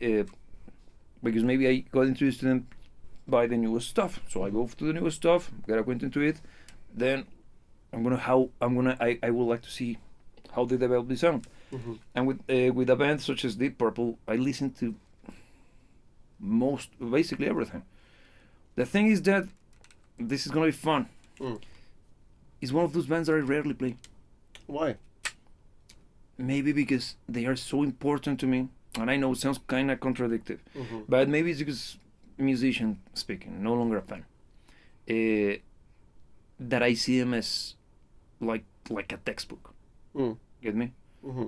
Because maybe I got introduced to them by the newest stuff. So I go to the newest stuff, get acquainted to it. Then I would like to see how they develop the sound. And with a band such as Deep Purple, I listen to basically everything. The thing is that this is gonna be fun. It's one of those bands that I rarely play. Why? Maybe because they are so important to me, and I know it sounds kind of contradictory, but maybe it's because musician speaking, no longer a fan, that I see them as like a textbook. Get me?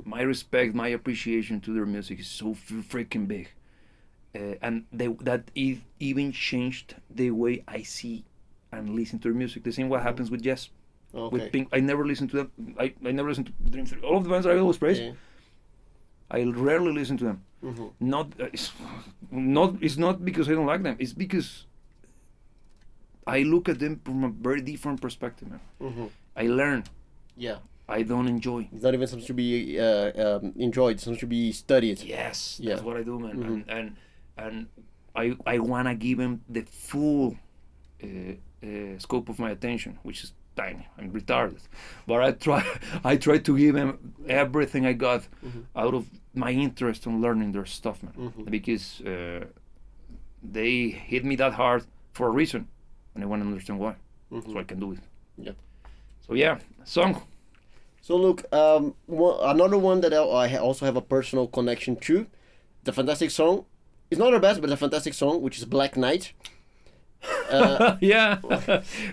My respect, my appreciation to their music is so freaking big, and that even changed the way I see and listen to their music. The same what happens with jazz. With Pink, I never listen to them. I never listen to Dream Theater. All of the bands I always praise. I rarely listen to them. It's not because I don't like them. It's because I look at them from a very different perspective, man. I learn. Yeah. I don't enjoy. It's not even something to be enjoyed. It's something to be studied. Yes, that's what I do, man. And I wanna give them the full scope of my attention, which is tiny. I'm retarded, but I try to give them everything I got out of my interest in learning their stuff, man. Because they hit me that hard for a reason, and I want to understand why, so I can do it. Yep. So yeah, song. So look, another one that I also have a personal connection to, the fantastic song. It's not our best, but it's a fantastic song, which is Black Knight. Yeah.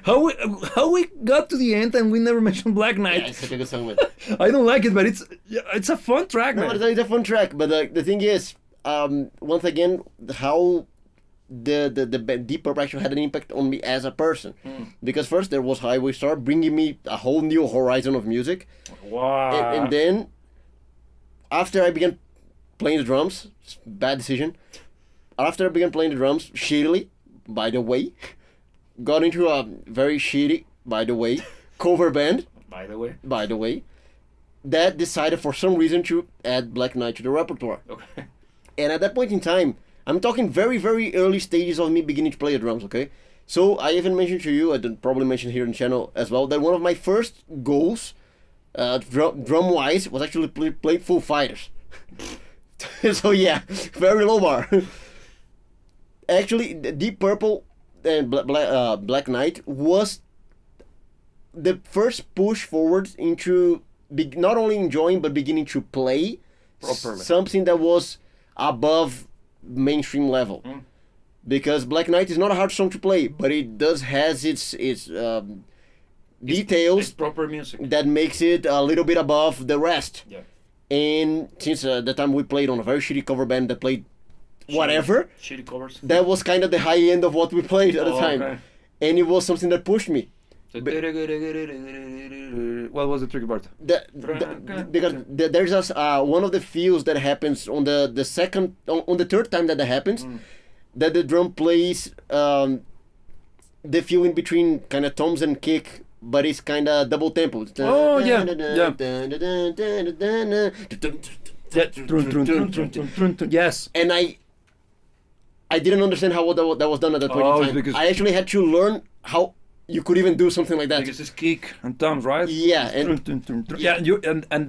How we got to the end and we never mentioned Black Knight. Yeah, it's such a good song, man. I don't like it, but it's a fun track, man. No, it's a fun track, but the thing is, once again, how the Deep Purple actually had an impact on me as a person. Because first there was Highway Star, bringing me a whole new horizon of music. Wow. And then, after I began playing the drums, bad decision. After I began playing the drums, shittily, by the way, got into a very shitty, by the way, cover band. By the way, that decided for some reason to add Black Knight to the repertoire. Okay. And at that point in time, I'm talking very, very early stages of me beginning to play the drums, okay? So I even mentioned to you, I did probably mention here in the channel as well, that one of my first goals, drum-wise, was actually play Foo Fighters. So yeah, very low bar. Actually, Deep Purple and Black Knight was the first push forward into not only enjoying but beginning to play properly something that was above mainstream level. Because Black Knight is not a hard song to play, but it does has its details, it's proper music that makes it a little bit above the rest. Yeah. And since the time we played on a very shitty cover band that played whatever, shitty covers, that was kind of the high end of what we played at the time. Okay. And it was something that pushed me. What was the tricky part? Because there's one of the feels that happens on the second, on the third time that happens, that the drum plays the feel in between kind of toms and kick, but it's kind of double tempo. Oh yeah, yes. And I didn't understand how that was done at that point in time. I actually had to learn how you could even do something like that. Because it's kick and toms, right? Yeah, and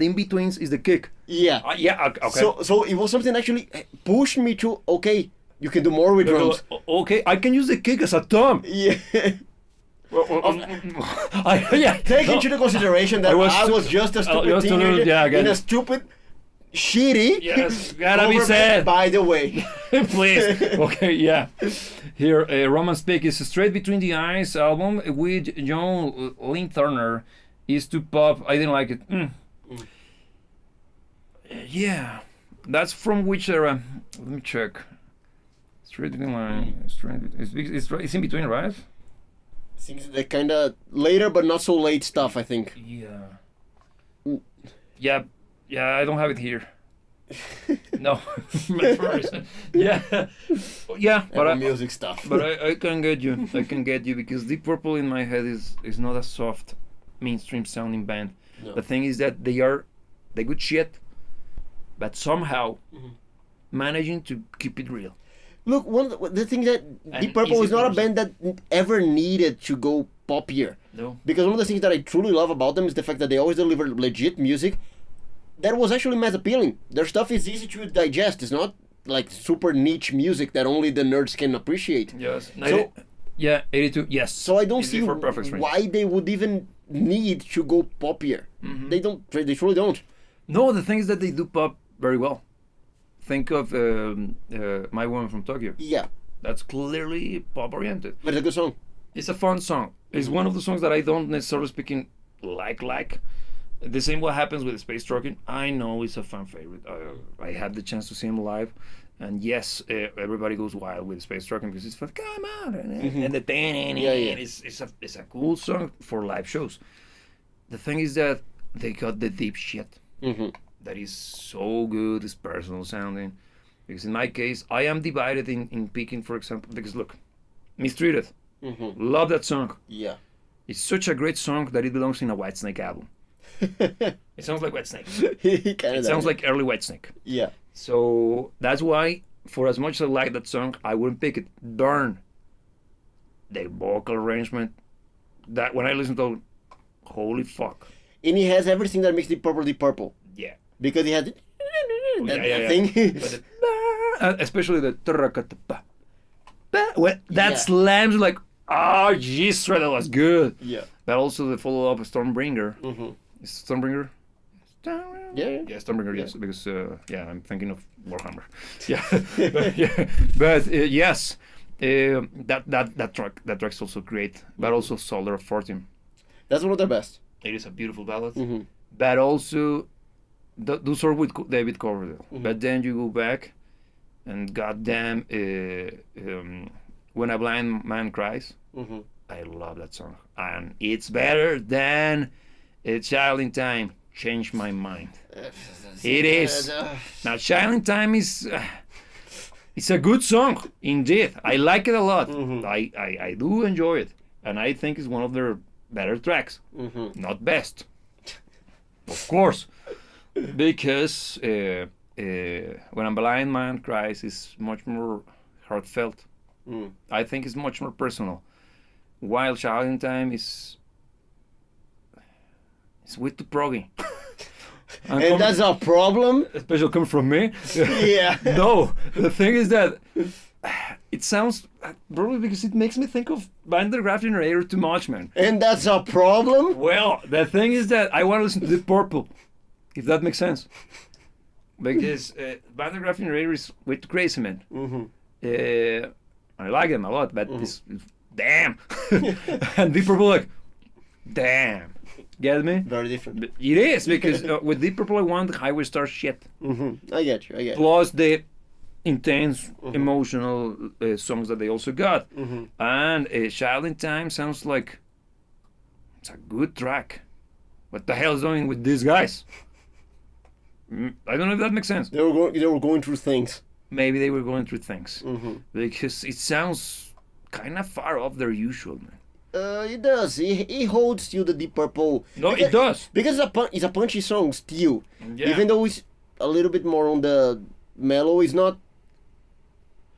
in betweens is the kick. Yeah. Yeah. Okay. So it was something actually pushed me to you can do more with drums. Okay, I can use the kick as a tom. Yeah. Yeah. Take into the consideration that I was just a stupid teenager in a stupid, shitty. Yes, gotta be said. By the way, please. Okay, yeah. Here, Roman Speak is Straight Between the Eyes album with John Lynn Turner is too pop. I didn't like it. Yeah, that's from which era? Let me check. Straight in line. It's in between, right? Things that kind of later, but not so late stuff, I think. Yeah. Yeah, yeah. I don't have it here. No, my first. Yeah, yeah. But music stuff. But I can get you. I can get you because Deep Purple in my head is not a soft, mainstream sounding band. No. The thing is that they good shit, but somehow managing to keep it real. Look, the thing that And Deep Purple easy is not a to band that ever needed to go poppier. No. Because one of the things that I truly love about them is the fact that they always deliver legit music that was actually mass appealing. Their stuff is easy to digest. It's not like super niche music that only the nerds can appreciate. Yes. So, yeah, 82. Yes. so I don't see 84 Perfect Strangers. why they would even need to go poppier. They don't. They truly don't. No, the thing is that they do pop very well. Think of My Woman from Tokyo. Yeah, That's clearly pop oriented. but it's a good song. It's a fun song. It's one of the songs that I don't necessarily speaking like. The same what happens with Space Trucking. I know it's a fan favorite. I had the chance to see him live, and yes, everybody goes wild with Space Trucking because it's fun. Come on, and the Yeah. it's a cool song for live shows. The thing is that they got the deep shit that is so good. It's personal sounding. Because in my case, I am divided in picking, for example, because look, Mistreated. Love that song. Yeah. It's such a great song that it belongs in a Whitesnake album. It sounds like Whitesnake. It sounds like early Whitesnake. Yeah. So that's why, for as much as I like that song, I wouldn't pick it. Darn. The vocal arrangement. That when I listen to it, holy fuck. And he has everything that makes Deep Purple. Yeah. Because he has that yeah. thing. But especially the when that Yeah. slams like, oh jeez, that was good. Yeah. But also the follow up Stormbringer. Is Stormbringer? Yeah. Yeah, Stormbringer, yes, because I'm thinking of Warhammer. Yeah, but yes, that track's also great, but also Soldier of Fortune. That's one of their best. It is a beautiful ballad, but also those are with David Coverdale. But then you go back, and goddamn, When a Blind Man Cries. I love that song, and it's better than A Child in Time. Changed my mind. It is. Now, Child in Time is it's a good song indeed. I like it a lot. I do enjoy it, and I think it's one of their better tracks. Not best, of course, because When a Blind Man Cries is much more heartfelt. I think it's much more personal. While Child in Time is way too proggy. And that's a problem? Especially coming from me. Yeah. No, the thing is that it sounds probably because it makes me think of Van der Graaf Generator too much, man. And that's a problem? Well, the thing is that I want to listen to Deep Purple, if that makes sense. Because Van der Graaf Generator is way too crazy, man. I like them a lot, but this damn. And Deep Purple, like, damn. Get me? Very different. It is, because with Deep Purple I want the Highway Star shit. I get you. Plus the intense, emotional songs that they also got. And Child in Time sounds like it's a good track. What the hell is going with these guys? I don't know if that makes sense. They were going through things. Maybe they were going through things. Because it sounds kind of far off their usual, man. It does. He holds still the Deep Purple. No, it does. Because it's a punchy song still. Yeah. Even though it's a little bit more on the mellow, it's not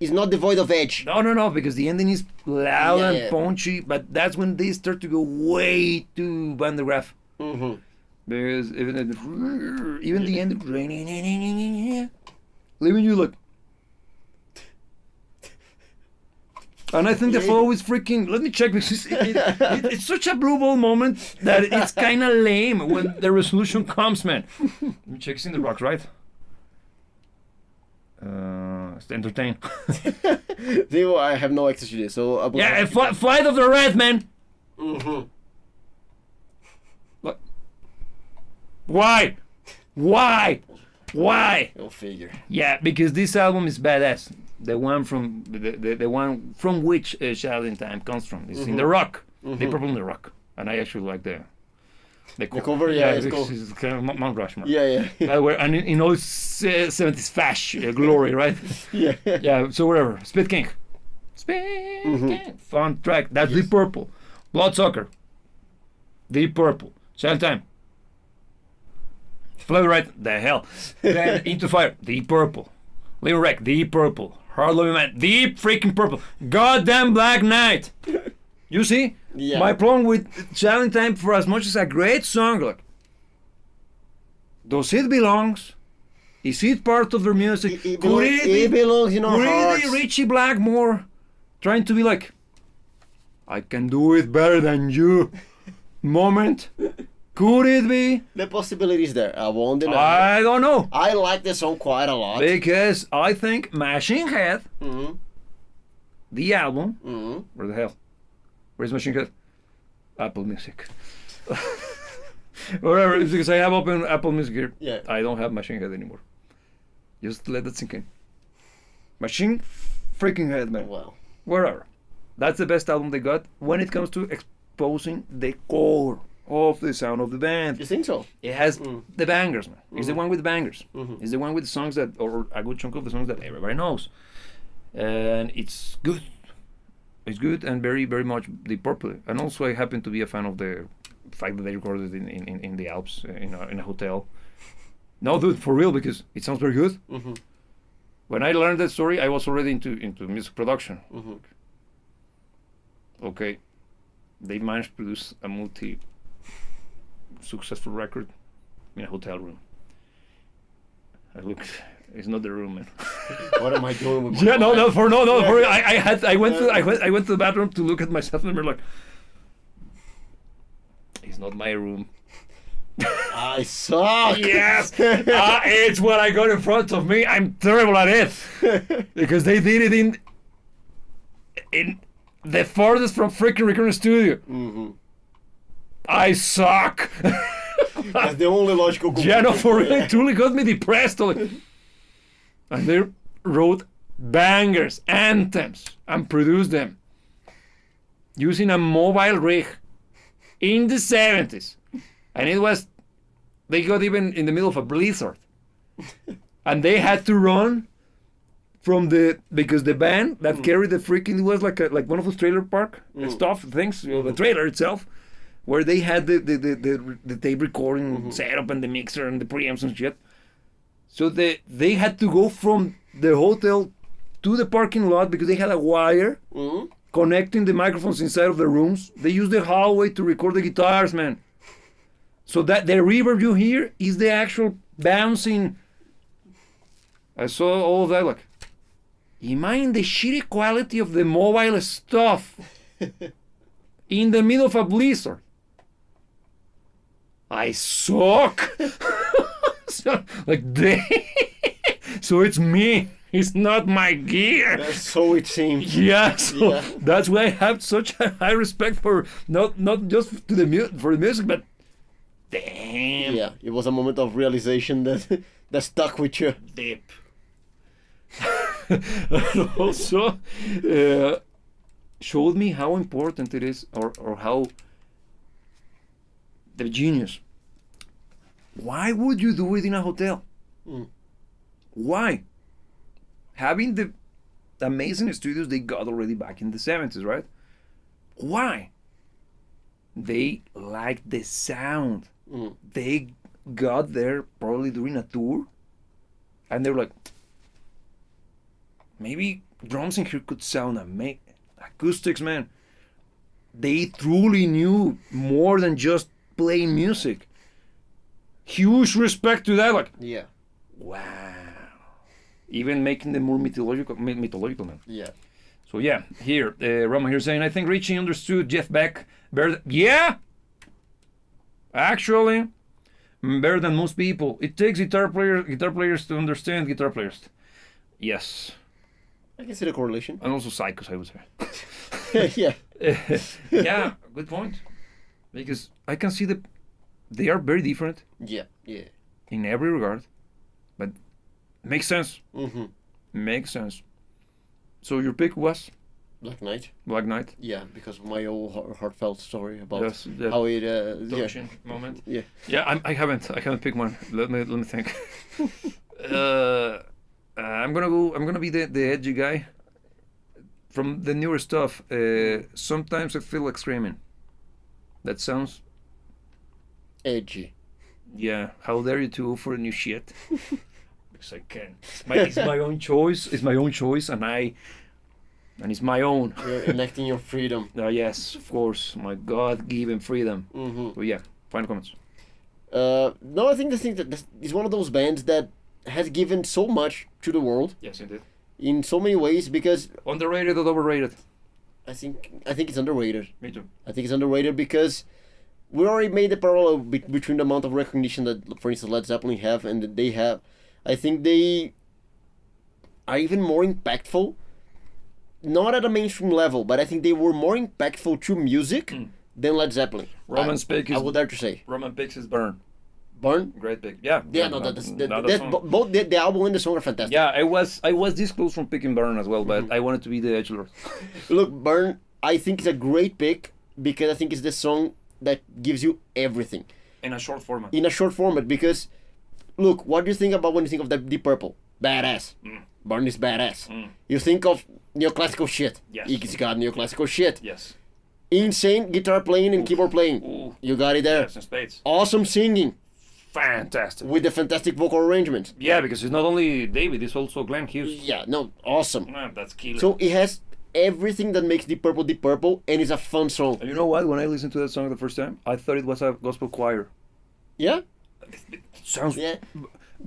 devoid of edge. No, because the ending is loud Yeah, and yeah. punchy, but that's when they start to go way too Van der Graaf. Because even the end, leaving you like. And I think the flow is freaking. Let me check because it's such a blue ball moment that it's kind of lame when the resolution comes, man. Let me check. It's in the rocks, right? It's entertain. See, well, I have no access to this, so Yeah, Flight of the Red, man. What? Why? Why? Go figure. Yeah, because this album is badass. The one from the one from which Child in Time comes from. It's in the rock. Deep Purple in the rock. And I actually like the cover. Yeah, it's cool. It's kind of Mount Rushmore. Yeah. And in all 70s fash glory, right? Yeah. Yeah, so whatever. Spit King. King. Fun track. That's Deep Purple. Bloodsucker. Deep Purple. Child Time. Flavor Right. The hell. Then Into Fire. Deep Purple. Living Wreck. Deep Purple. Hard Loving Man. Deep freaking Purple. Goddamn Black Knight. You see? Yeah. My problem with Child in Time, for as much as a great song, like, does it belongs? Is it part of their music? It belongs in our could hearts. it be Richie Blackmore trying to be like, I can do it better than you moment? Could it be? The possibility is there. I won't deny. I don't know. I like the song quite a lot. Because I think Machine Head, the album, where the hell? Where's Machine Head? Apple Music. Whatever, it's because I have open Apple Music here. Yeah. I don't have Machine Head anymore. Just let that sink in. Machine freaking Head, man. Well, Whatever. That's the best album they got when it comes to exposing the core of the sound of the band. you think so? It has the bangers, man. It's the one with the bangers. It's the one with the songs that, or a good chunk of the songs that everybody knows. And it's good. It's good and very, very much Deep Purple. And also I happen to be a fan of the fact that they recorded in the Alps, in a hotel. No, dude, for real, because it sounds very good. When I learned that story, I was already into music production. Okay, they managed to produce a multi-successful record in a hotel room. I looked. It's not the room, man. What am I doing with my Yeah, no, life? for real. I went to the bathroom to look at myself and I'm like, it's not my room. I suck. Yes, it's what I got in front of me. I'm terrible at it because they did it in the farthest from freaking recording studio. I suck. That's the only logical conclusion. Yeah, no, for real, it truly got me depressed. Like, and they wrote bangers, anthems, and produced them using a mobile rig in the 70s. And it was, they got even in the middle of a blizzard. And they had to run from because the band that carried the freaking, it was like one of those trailer park stuff, things, the trailer itself, where they had the tape recording setup and the mixer and the preamps and shit. So they had to go from the hotel to the parking lot because they had a wire connecting the microphones inside of the rooms. They used the hallway to record the guitars, man. So that the reverb you hear is the actual bouncing. I saw all of that, like, imagine the shitty quality of the mobile stuff in the middle of a blizzard. I suck. So, like, so it's me. It's not my gear. So it seems. Yeah, so that's why I have such a high respect for not just for the music, but damn. Yeah, it was a moment of realization that stuck with you. Deep. And also showed me how important it is, or how the genius. Why would you do it in a hotel? Why? Having the amazing studios they got already back in the 70s, right? Why? They liked the sound. They got there probably during a tour, and they were like, maybe drums in here could sound amazing. Acoustics, man. They truly knew more than just playing music. Huge respect to that. Like, Yeah. wow. Even making them more mythological, man. Yeah. So yeah, here, Rama here saying, I think Richie understood Jeff Beck better. Yeah, actually, better than most people. It takes guitar players to understand guitar players. Yes, I can see the correlation. and also psychos, I would say. Yeah. Yeah, good point. Because I can see they are very different Yeah. Yeah. in every regard. but makes sense. Mm-hmm. Makes sense. So your pick was Black Knight. Black Knight. Yeah, because of my old heartfelt story about Yes, that how it. touching moment. Yeah. Yeah, I haven't picked one. Let me think. I'm gonna be the edgy guy. From the newer stuff, sometimes I feel like screaming. That sounds, Edgy. yeah. How dare you to offer new shit? Because I can. It's my own choice. It's my own choice, and it's my own. You're enacting your freedom. Yes, of course, my God-given freedom. Mm-hmm. But yeah, final comments. No, I think the thing that this is one of those bands that has given so much to the world Yes, indeed. in so many ways because Underrated or overrated? I think it's underrated. Me too. I think it's underrated because we already made the parallel between the amount of recognition that, for instance, Led Zeppelin have and that they have. I think they are even more impactful, not at a mainstream level, but I think they were more impactful to music than Led Zeppelin. Roman Speak I is would dare to say. Roman Picks is Burn. Burn? Great pick. Yeah. Yeah, no, both the album and the song are fantastic. Yeah, I was this close from picking Burn as well, but I wanted to be the edgelord. Look, Burn, I think is a great pick because I think it's the song that gives you everything In a short format. in a short format. Because, look, what do you think about when you think of the Deep Purple? Badass. Burn is badass. You think of neoclassical shit. Yes. It's got neoclassical shit. Yes. Insane guitar playing and keyboard playing. Ooh. You got it there. Yes, in spades. Awesome singing Fantastic. with the fantastic vocal arrangements. Yeah, because it's not only David, it's also Glenn Hughes. Yeah, no, awesome. Man, that's killer. So it has everything that makes Deep Purple, and it's a fun song. And you know what? When I listened to that song the first time, I thought it was a gospel choir. Yeah? It sounds Yeah.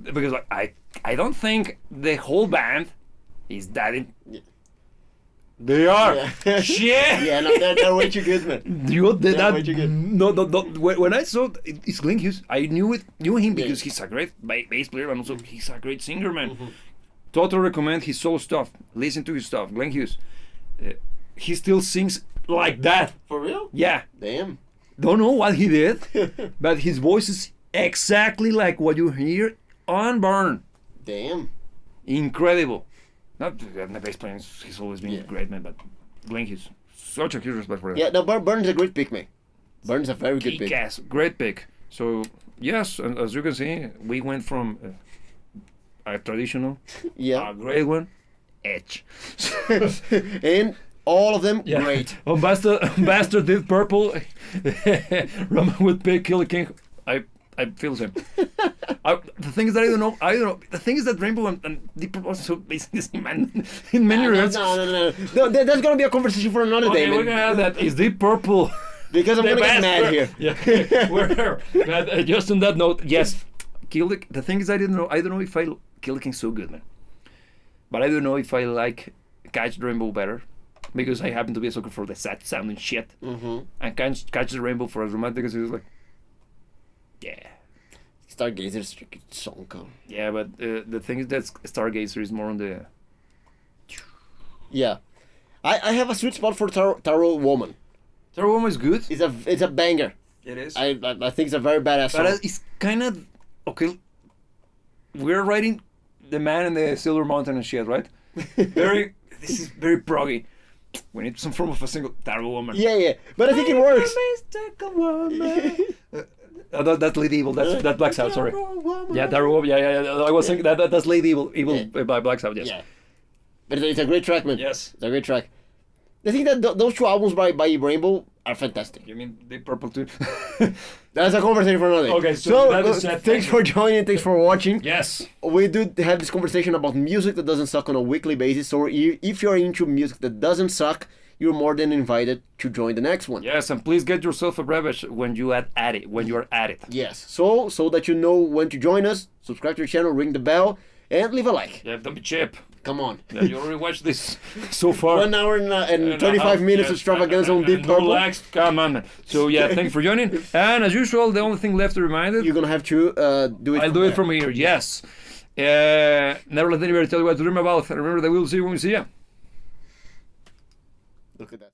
because like, I don't think the whole band is that. They are. Yeah. Shit. Yeah, no, they're way too good, man. You did Yeah, that? way too good. No. When I saw it's Glenn Hughes, I knew him because he's a great bass player and also he's a great singer, man. Totally recommend his solo stuff. Listen to his stuff, Glenn Hughes. He still sings like that. For real? Yeah. Damn. Don't know what he did, but his voice is exactly like what you hear on Burn. Damn. Incredible. Not the bass playing, he's always been great, man, but Glenn Hughes, such a huge respect for that. Yeah, no, Burn is a great pick, man. Burn is a very good pick. Kick-ass, great pick. So, yes, and as you can see, we went from a traditional, Yeah. a great one, edge. And all of them, Yeah. great. Bastard Deep Purple, Roman would pick Killer King. I feel the same. The thing is that I don't know. The thing is that Rainbow and Deep Purple are so basically man in many No, regards. no, that's gonna be a conversation for another day, Okay, we're man. gonna have that. Is Deep Purple Because I'm the gonna get best? mad here. Yeah, we're here. But just on that note, yes, the thing is I don't know if Killer King's so good, man. But I don't know if I like Catch the Rainbow better. Because I happen to be a sucker for the sad sounding shit. And Catch the Rainbow for as romantic as it is, like, yeah. Stargazer is a good song. Yeah, but the thing is that Stargazer is more on the... Yeah. I have a sweet spot for Tarot Woman. Tarot Woman is good. It's a banger. It is. I think it's a very badass song. But it's kind of... Okay, we're writing The Man in the Silver Mountain and shit, right? This is very proggy. We need some form of a single Tarot Woman. Yeah. But I think it works. That's Lady Evil. That's Black Sabbath. Sorry. Yeah, Tarot Woman. Yeah. I was thinking that's Lady Evil. By Black Sabbath. Yes. Yeah. But it's a great track, man. Yes. It's a great track. I think that those two albums by Rainbow are fantastic. You mean Deep Purple too? That's a conversation for another day. Okay, so that is that. Thanks for joining. Thanks for watching. Yes. We do have this conversation about music that doesn't suck on a weekly basis. So if you're into music that doesn't suck, you're more than invited to join the next one. Yes, and please get yourself a beverage when you are at it. Yes. So that you know when to join us, subscribe to the channel, ring the bell, and leave a like. Yeah, don't be cheap. Come on. Yeah, you already watched this so far. 1 hour and 35 minutes extravaganza on Deep No Purple. lags, come on, man. So yeah, thanks for joining. And as usual, the only thing left to remind you, You're gonna have to do it. I'll do it from here. Yes. Never let anybody tell you what to dream about. Remember that we'll see you when we see you. Look at that.